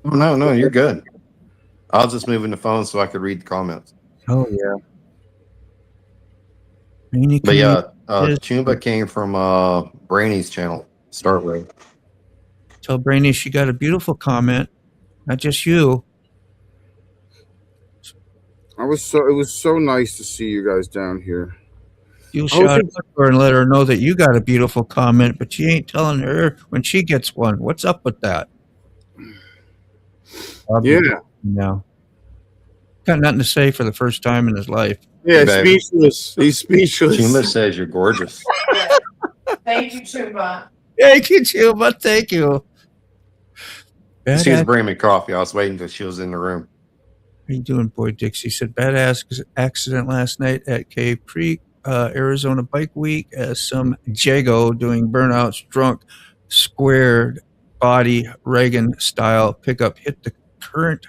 Oh, no, you're good. I was just moving the phone so I could read the comments. Oh yeah. Brainy But yeah, Yes. Chumba came from Brainy's channel to start with. Tell Brainy she got a beautiful comment. Not just you. It was so nice to see you guys down here. You'll shout at her and let her know that you got a beautiful comment, but you ain't telling her when she gets one. What's up with that? Yeah. No. Got nothing to say for the first time in his life. Yeah, Baby. speechless. He's speechless. Chumba says you're gorgeous. Thank you, Chuba. Thank you, Chumba. Thank you. She was Badass. bringing me coffee. I was waiting until she was in the room. How you doing, boy Dixie? Said badass accident last night at Cave Creek, Arizona Bike Week, as some Jago doing burnouts drunk, squared body Reagan style pickup hit the current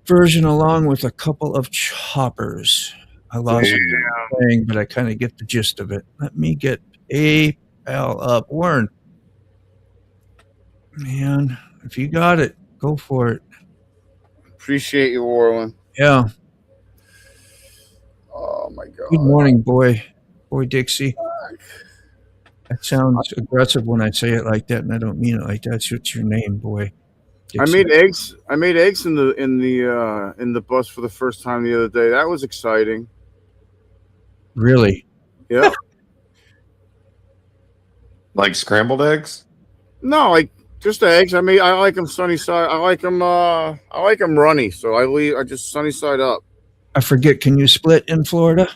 version along with a couple of choppers. I lost the thing, but I kind of get the gist of it. Let me get a pal up. Warren, man, if you got it, go for it. Appreciate you, Warren. Yeah. Oh my god. Good morning, boy Dixie. That sounds aggressive when I say it like that, and I don't mean it like that. It's your name, boy. I Dixie. made eggs in the bus for the first time the other day. That was exciting. Really? Yeah. Like scrambled eggs? No, like Just eggs. I mean, I like them sunny side. I like them. I like them runny. So I just sunny side up. I forget. Can you split in Florida?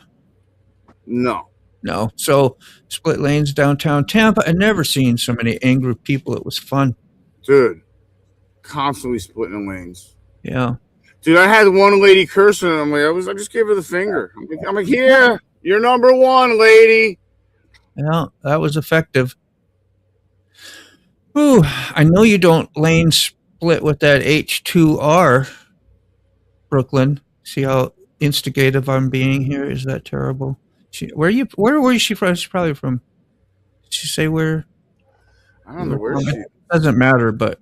No. No. So split lanes downtown Tampa. I never seen so many angry people. It was fun. Dude, constantly splitting lanes. Yeah. Dude, I had one lady cursing, and I just gave her the finger. I'm like, here, you're number one, lady. Yeah, that was effective. Ooh, I know you don't lane split with that H2R, Brooklyn. See how instigative I'm being here? Is that terrible? Where was she from? She's probably from. Did she say where? I don't know where she is. It doesn't matter, but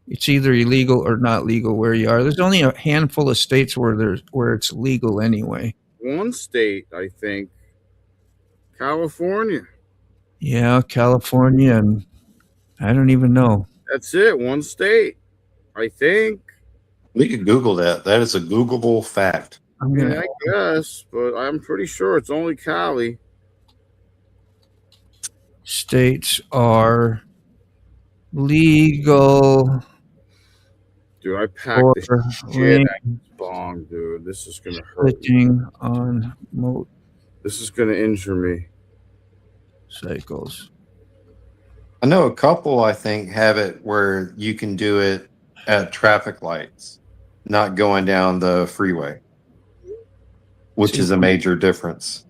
it's either illegal or not legal where you are. There's only a handful of states where it's legal anyway. One state, I think. California. Yeah, California, and I don't even know. That's it. One state, I think. We could Google that. That is a Googleable fact. Yeah, I guess, but I'm pretty sure it's only Cali. States are legal. Dude, I packed for the shit out of this bong, dude. This is gonna hurt. Splitting on This is gonna injure me. Cycles. I know a couple, I think, have it where you can do it at traffic lights, not going down the freeway, which is a major difference.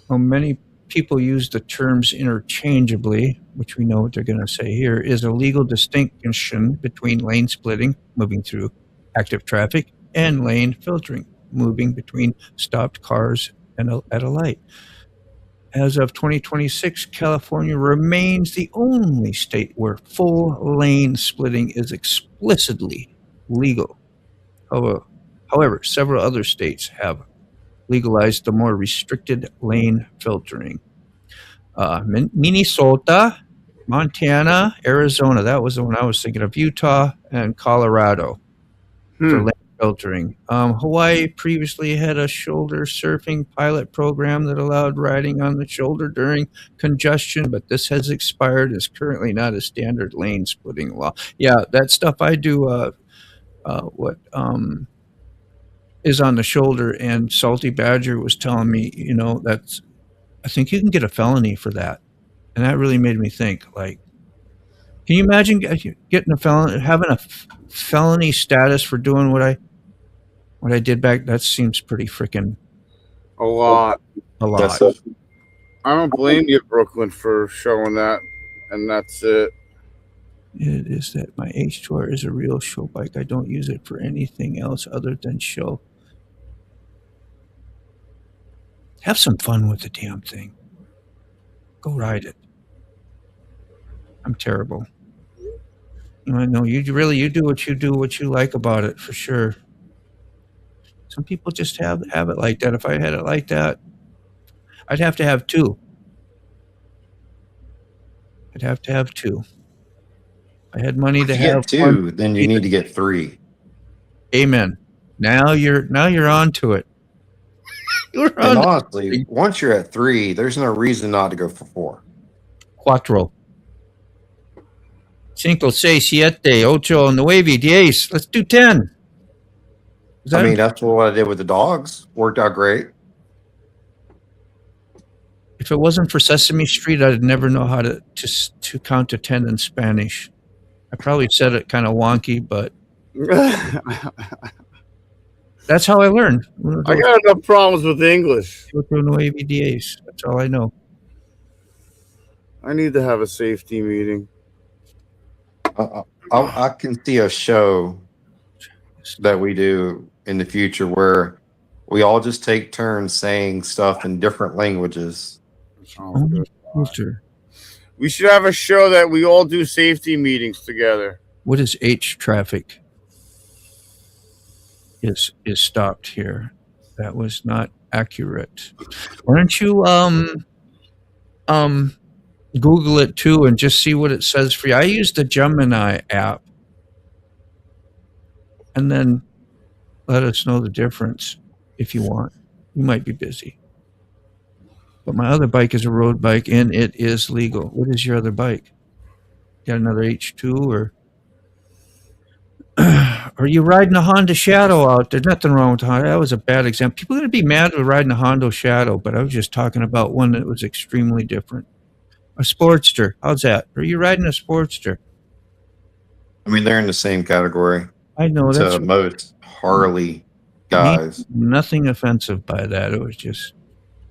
Well, many people use the terms interchangeably, which we know what they're going to say here, is a legal distinction between lane splitting, moving through active traffic, and lane filtering, moving between stopped cars and at a light. As of 2026, California remains the only state where full lane splitting is explicitly legal. However, several other states have legalized the more restricted lane filtering. Minnesota, Montana, Arizona, that was the one I was thinking of, Utah, and Colorado for lane filtering. Hawaii previously had a shoulder surfing pilot program that allowed riding on the shoulder during congestion, but this has expired. It's currently not a standard lane splitting law. Yeah, that stuff I do, is on the shoulder, and Salty Badger was telling me, I think you can get a felony for that. And that really made me think, like, can you imagine getting a felony, having a felony status for doing what I did back? That seems pretty freaking a lot. I don't blame you, Brooklyn, for showing that, and that's it. It is that my H2R is a real show bike. I don't use it for anything else other than show. Have some fun with the damn thing. Go ride it. I'm terrible. I know you do what you like about it, for sure. Some people just have it like that. If I had it like that, I'd have to have two. I'd have to have two. I had money to have two, then you need to get three. Amen. Now you're on to it. And honestly, once you're at three, there's no reason not to go for four. Cuatro. 5, 6, 7, 8, 9, 10. Let's do 10. I mean, that's what I did with the dogs. Worked out great. If it wasn't for Sesame Street, I'd never know how to count to 10 in Spanish. I probably said it kind of wonky, but that's how I learned. I got enough problems with English. 8, 9, 10. That's all I know. I need to have a safety meeting. I can see a show that we do in the future where we all just take turns saying stuff in different languages. We should have a show that we all do safety meetings together. What is H traffic? Is stopped here. That was not accurate. Why don't you Google it too and just see what it says for you. I use the Gemini app, and then let us know the difference if you want. You might be busy. But my other bike is a road bike, and it is legal. What is your other bike? Got another H2 or are you riding a Honda Shadow out there? Nothing wrong with Honda. That was a bad example. People are going to be mad with riding a Honda Shadow, but I was just talking about one that was extremely different. A Sportster. How's that? Are you riding a Sportster? I mean, they're in the same category I know that's to most Harley guys. nothing offensive by that. It was just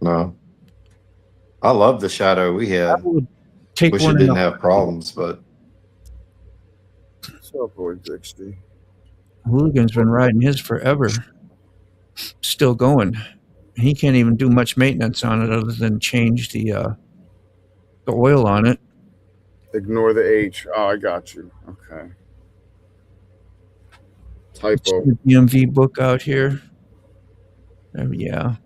No, I love the Shadow we I had. would take Wish one it in didn't the have problems, but So boy, 60. Hooligan's been riding his forever. Still going. He can't even do much maintenance on it other than change the oil on it. Ignore the H. Oh, I got you. Okay. Typo. The DMV book out here. Yeah.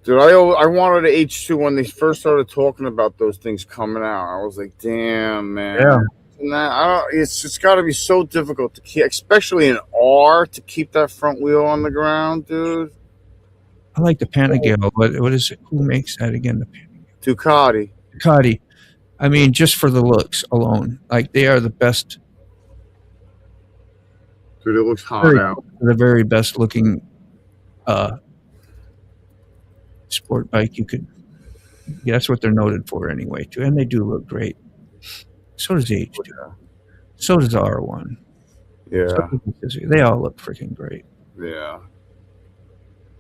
Dude, I wanted an H2 when they first started talking about those things coming out. I was like, damn, man. Yeah. And that, it's just got to be so difficult to keep, especially in R, to keep that front wheel on the ground, dude. I like the Panigale. What is it? Who makes that again? The Ducati. Ducati. I mean, just for the looks alone. Like, they are the best. Dude, it looks hot out. The very best looking sport bike you could. Yeah, that's what they're noted for anyway, too. And they do look great. So does the H2. Yeah. So does the R1. Yeah. They all look freaking great. Yeah.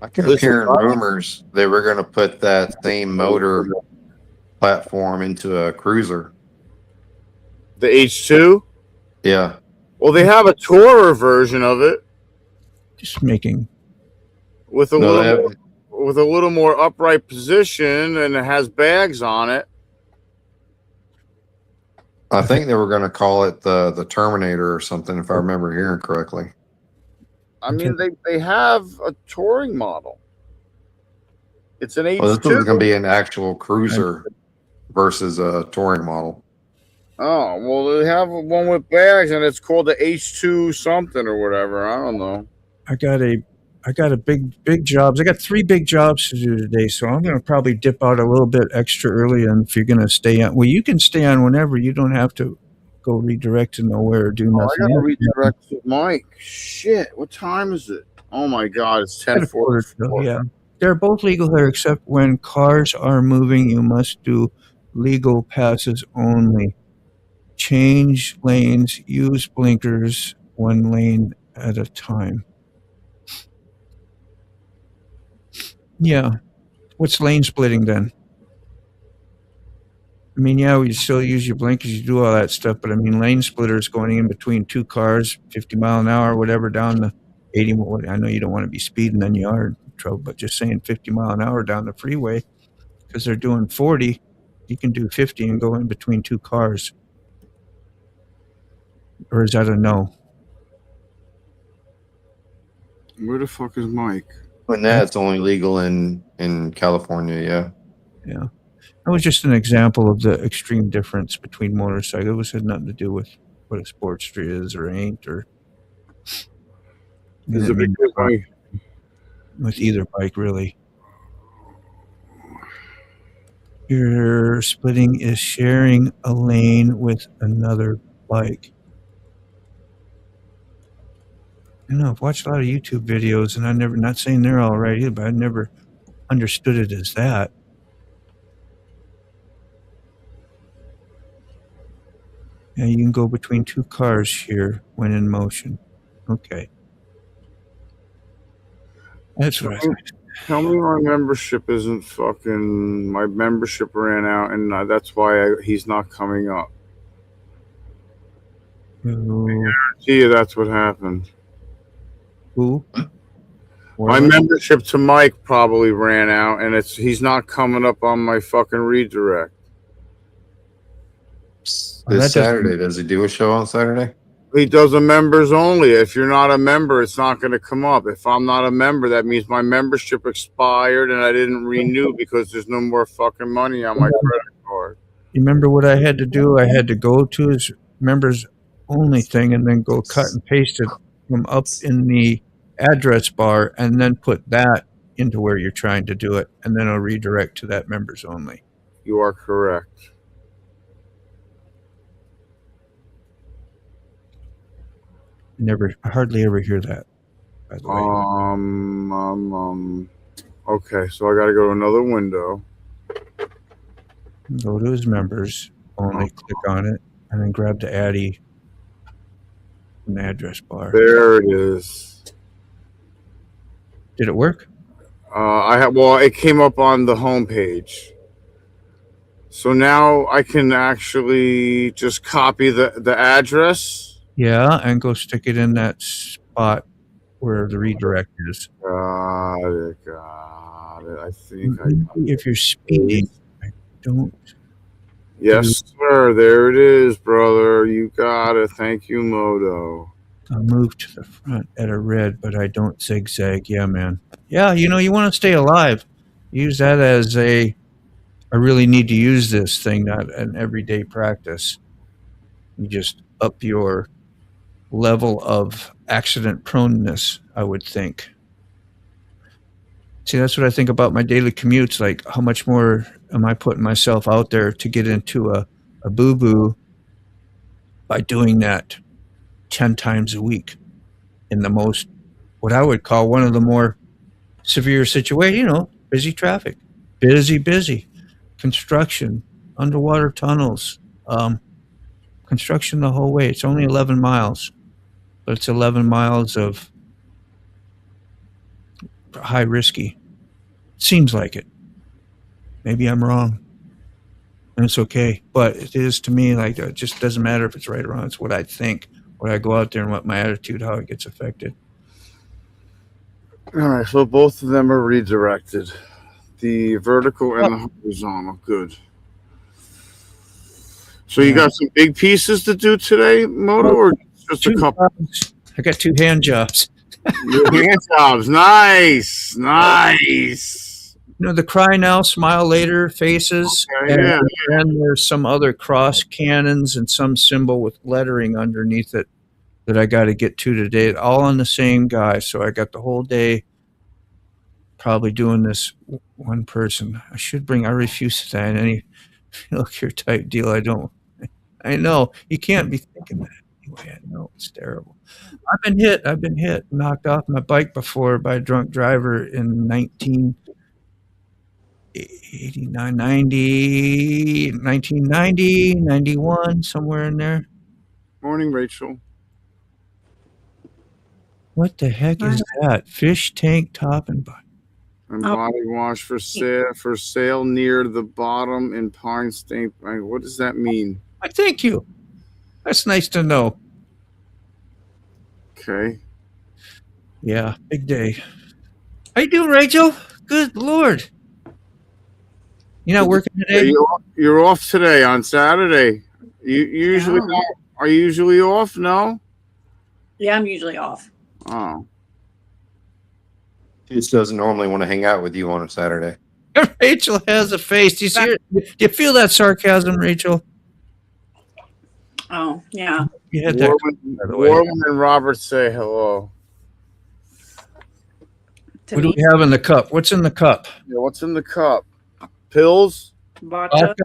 I kept hearing rumors they were going to put that same motor platform into a cruiser. The H2? Yeah. Well, they have a tourer version of it. Just making. With a little more upright position, and it has bags on it. I think they were going to call it the Terminator or something, if I remember hearing correctly. I mean, they have a touring model. It's an H2. Well, this was going to be an actual cruiser versus a touring model. Oh, well, they have one with bags, and it's called the H2 something or whatever. I don't know. I got a big jobs. I got 3 big jobs to do today, so I'm going to probably dip out a little bit extra early. And if you're going to stay on, well, you can stay on whenever. You don't have to go redirect to nowhere or do nothing. I got to redirect to Mike. Shit, what time is it? Oh my God, it's 10:44. Yeah, they're both legal here, except when cars are moving, you must do legal passes only. Change lanes, use blinkers, 1 lane at a time. Yeah. What's lane splitting then? I mean, yeah, we still use your blinkers, you do all that stuff, but I mean, lane splitters going in between 2 cars, 50 mile an hour, whatever, down the 80. I know you don't want to be speeding, then you are in trouble, but just saying 50 mile an hour down the freeway because they're doing 40, you can do 50 and go in between 2 cars. Or is that a no? Where the fuck is Mike? And that's only legal in California, yeah. Yeah. That was just an example of the extreme difference between motorcycles. It had nothing to do with what a Sportster is or ain't, or There's a big difference with either bike, really. Your splitting is sharing a lane with another bike. I know I've watched a lot of YouTube videos, and I never, not saying they're all right either, but I never understood it as that. Yeah, you can go between 2 cars here when in motion. Okay. That's what I thought. Tell me my membership isn't fucking. My membership ran out, and that's why he's not coming up. Gee, that's what happened. Who? My membership to Mike probably ran out, and he's not coming up on my fucking redirect. This Saturday, does he do a show on Saturday? He does a members only. If you're not a member, it's not going to come up. If I'm not a member, that means my membership expired and I didn't renew because there's no more fucking money on my credit card. You remember what I had to do? I had to go to his members only thing and then go cut and paste it from up in the address bar and then put that into where you're trying to do it, and then it'll redirect to that members only. You are correct. I hardly ever hear that, by the way. Okay, so I got to go to another window. Go to his members, only click on it, and then grab the Addy from the address bar. There it is. Did it work? It came up on the home page. So now I can actually just copy the address. Yeah, and go stick it in that spot where the redirect is. Got it. I think If you're speeding, I don't. Yes, sir. There it is, brother. You got it. Thank you, Moto. I'll move to the front at a red, but I don't zigzag. Yeah, man. Yeah, you want to stay alive. Use that as I really need to use this thing, not an everyday practice. You just up your level of accident proneness, I would think. See, that's what I think about my daily commutes. Like, how much more am I putting myself out there to get into a boo-boo by doing that 10 times a week in the most, what I would call one of the more severe situations, busy traffic, busy, construction, underwater tunnels, construction the whole way. It's only 11 miles, but it's 11 miles of high risky. Seems like it. Maybe I'm wrong. And it's okay. But it is to me like it just doesn't matter if it's right or wrong. It's what I think, what I go out there and what my attitude, how it gets affected. All right, so both of them are redirected. The vertical and the horizontal. Good. So you got some big pieces to do today, Moto, or just a couple? I got 2 hand jobs. Hand jobs. Nice. The cry now, smile later faces. Okay, and then there's some other cross cannons and some symbol with lettering underneath it that I got to get to today, all on the same guy. So I got the whole day probably doing this one person. I refuse to sign any feel-cure type deal. I know. You can't be thinking that anyway. I know it's terrible. I've been hit, knocked off my bike before by a drunk driver in 1989, 1990, 91, somewhere in there. Morning, Rachel. What the heck is that? Fish tank top and bottom. And body wash for sale near the bottom in Pine State. What does that mean? Thank you. That's nice to know. Okay. Yeah, big day. How you doing, Rachel? Good Lord. You not working today? Yeah, you're off today on Saturday. You usually are you usually off? No? Yeah, I'm usually off. Oh. He just doesn't normally want to hang out with you on a Saturday. Rachel has a face. Do you see it? Do you feel that sarcasm, Rachel? Oh, yeah. You had that. Rollin and Robert say hello. What do we have in the cup? What's in the cup? Yeah, what's in the cup? Pills? Vodka.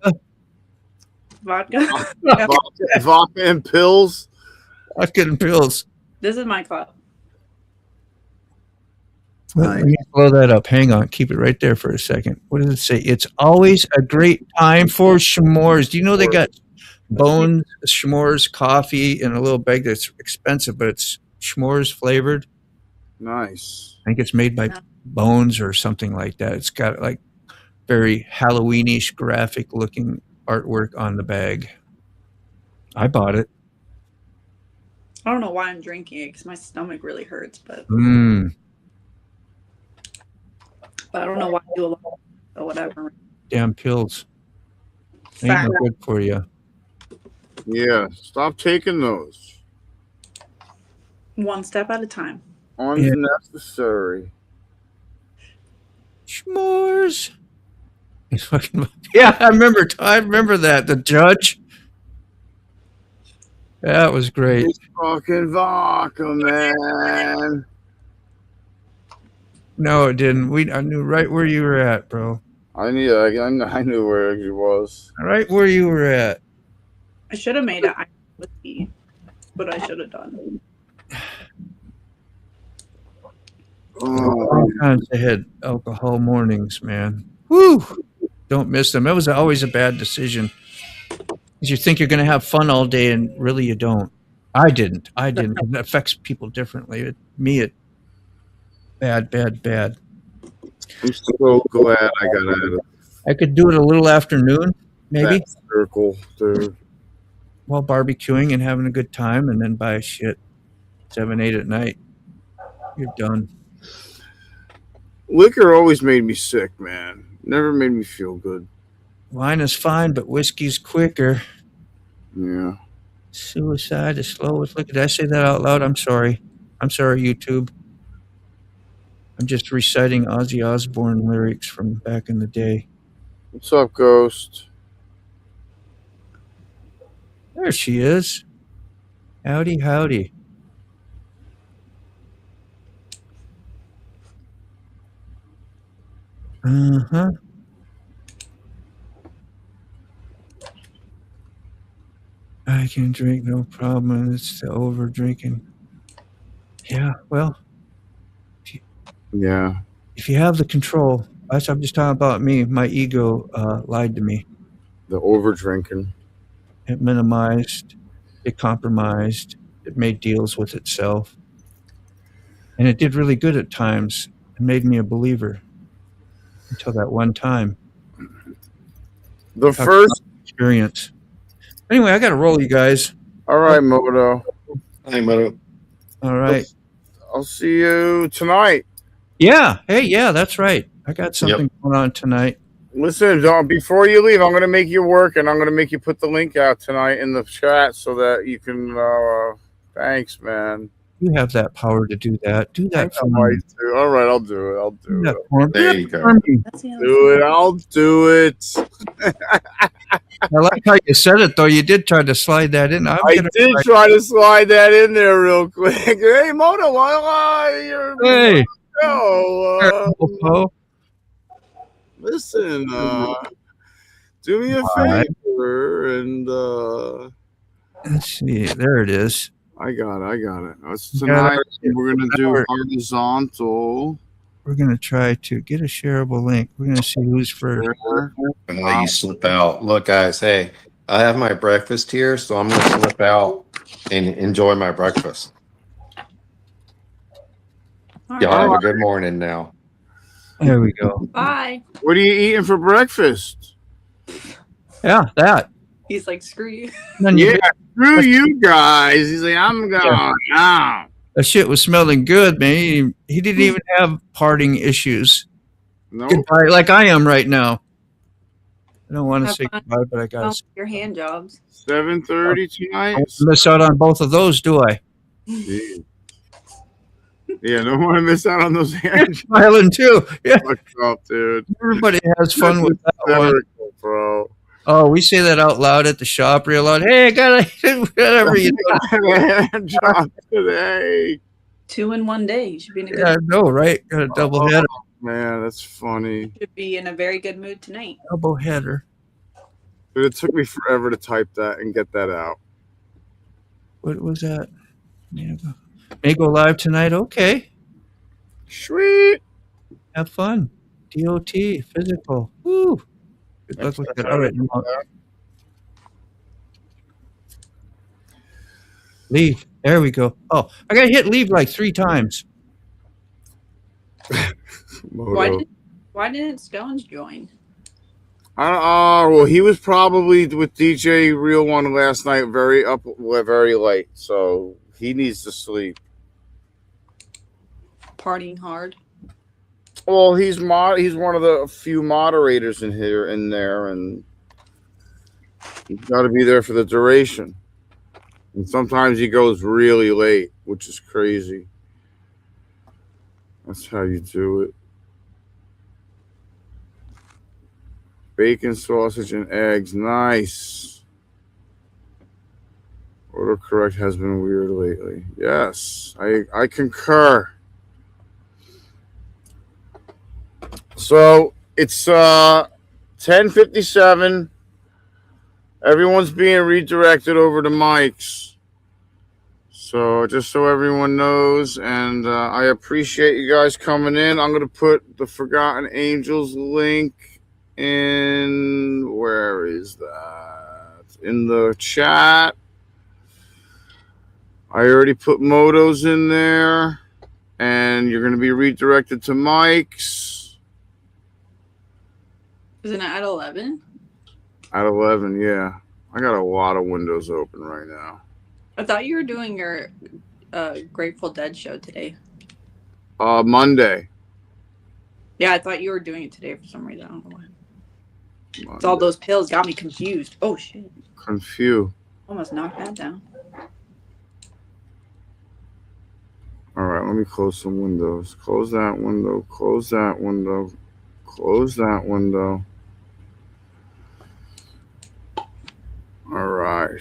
Vodka and pills? Vodka and pills. This is my cup. Let me blow that up. Hang on. Keep it right there for a second. What does it say? It's always a great time for s'mores. Do you know they got Bones s'mores coffee in a little bag that's expensive, but it's s'mores flavored? Nice. I think it's made by Bones or something like that. It's got like very Halloweenish graphic looking artwork on the bag. I bought it. I don't know why I'm drinking it because my stomach really hurts, but I don't know why I do a lot or whatever. Damn pills. Ain't no good for you. Yeah, stop taking those. One step at a time. Unnecessary. S'mores. Yeah, I remember that. The judge. That was great. It's fucking vodka, man. No, it didn't. I knew right where you were at, bro. I knew where he was. Right where you were at. I should have made it whiskey, but I should have done. Oh, Times I had alcohol mornings, man. Woo! Don't miss them. That was always a bad decision. Because you think you're going to have fun all day, and really you don't. I didn't. It affects people differently. It bad. I'm so glad I got out of I could do it a little afternoon, maybe, that circle, dude. while barbecuing and having a good time, and then by 7, 8 at night, you're done. Liquor always made me sick, man. Never made me feel good. Wine is fine, but whiskey's quicker. Yeah. Suicide is slow as liquor. Did I say that out loud? I'm sorry. I'm sorry, YouTube. I'm just reciting Ozzy Osbourne lyrics from back in the day. What's up, Ghost? There she is. Howdy, howdy. Uh-huh. I can drink, no problem. It's the over drinking. Yeah, well, Yeah. if you have the control, I'm just talking about me. My ego lied to me. The over drinking. It minimized, it compromised, it made deals with itself. And it did really good at times. It made me a believer until that one time. The first experience. Anyway, I got to roll, you guys. All right, Moto. Hey, Moto. All right. I'll see you tonight. Yeah. Hey, yeah, that's right. I got something going on tonight. Listen, Don, before you leave, I'm going to make you work, and I'm going to make you put the link out tonight in the chat so that you can. Thanks, man. You have that power to do that. Do that for me. All right, I'll do it. I'll do it. There you go. Do it. I'll do it. I like how you said it, though. You did try to slide that in. I did try to slide that in there real quick. Hey, Moto, hey. No. Listen, do me a favor and let's see. There it is. I got it. Tonight we're gonna do horizontal. We're gonna try to get a shareable link. We're gonna see who's first. And let you slip out. Look, guys, hey, I have my breakfast here, so I'm gonna slip out and enjoy my breakfast. Y'all have a good morning now. There we go. Bye. What are you eating for breakfast? Yeah, that. He's like, screw you. Yeah, screw you guys. He's like, I'm going now. That shit was smelling good, man. He didn't even have parting issues. No. Goodbye, like I am right now. I don't want to say fun. goodbye, but I got to. Your hand jobs. 7:30 tonight. I won't miss out on both of those, do I? Yeah, don't want to miss out on those hands. Smiling too. Yeah. What's up, dude? Everybody has fun with that one. Bro. Oh, we say that out loud at the shop real loud. Hey, I got whatever you hand job today. 2 in 1 day. You should be in a good Yeah, I know, right? Got a double header. Man, that's funny. should be in a very good mood tonight. Double header. Dude, it took me forever to type that and get that out. What was that? May go live tonight. Okay. Sweet. Have fun. DOT, physical. Woo. Good luck with that. All right. Leave. There we go. Oh, I got to hit leave like 3 times. Why didn't Stones join? Well, he was probably with DJ Real One last night, very late, so he needs to sleep. Partying hard. Well, he's one of the few moderators in there, and he's got to be there for the duration. And sometimes he goes really late, which is crazy. That's how you do it. Bacon, sausage, and eggs. Nice. Autocorrect has been weird lately. Yes, I concur. So it's 10:57. Everyone's being redirected over to Mike's. So just so everyone knows, and I appreciate you guys coming in. I'm going to put the Forgotten Angels link in, where is that? In the chat. I already put Moto's in there, and you're going to be redirected to Mike's. Isn't it at 11? At 11, yeah. I got a lot of windows open right now. I thought you were doing your Grateful Dead show today. Monday. Yeah, I thought you were doing it today for some reason. I don't know why. Monday. It's all those pills got me confused. Oh, shit. Confused. Almost knocked that down. All right, let me close some windows. Close that window. Close that window. Close that window. All right.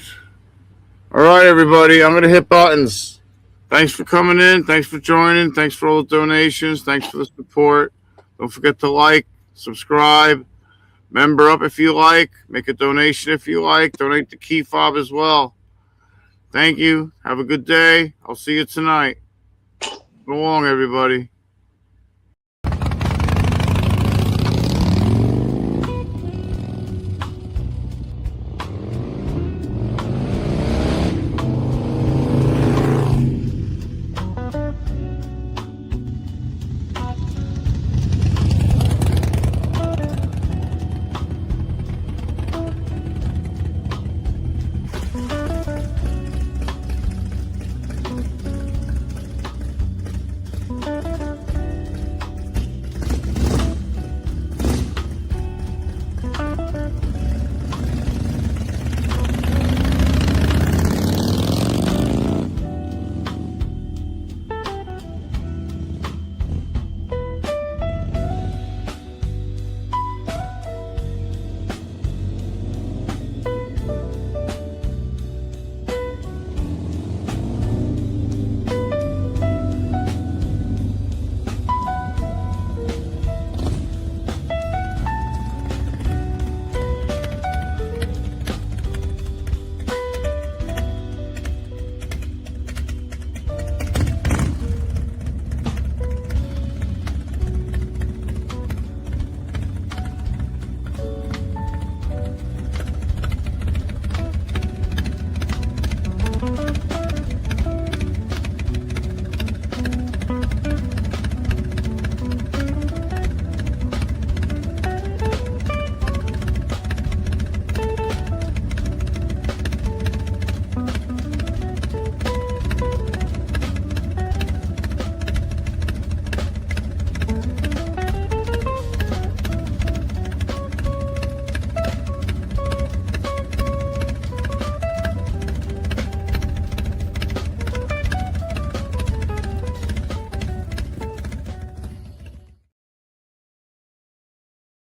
All right, everybody. I'm going to hit buttons. Thanks for coming in. Thanks for joining. Thanks for all the donations. Thanks for the support. Don't forget to like, subscribe, member up if you like, make a donation if you like. Donate to Key Fob as well. Thank you. Have a good day. I'll see you tonight. So long, everybody.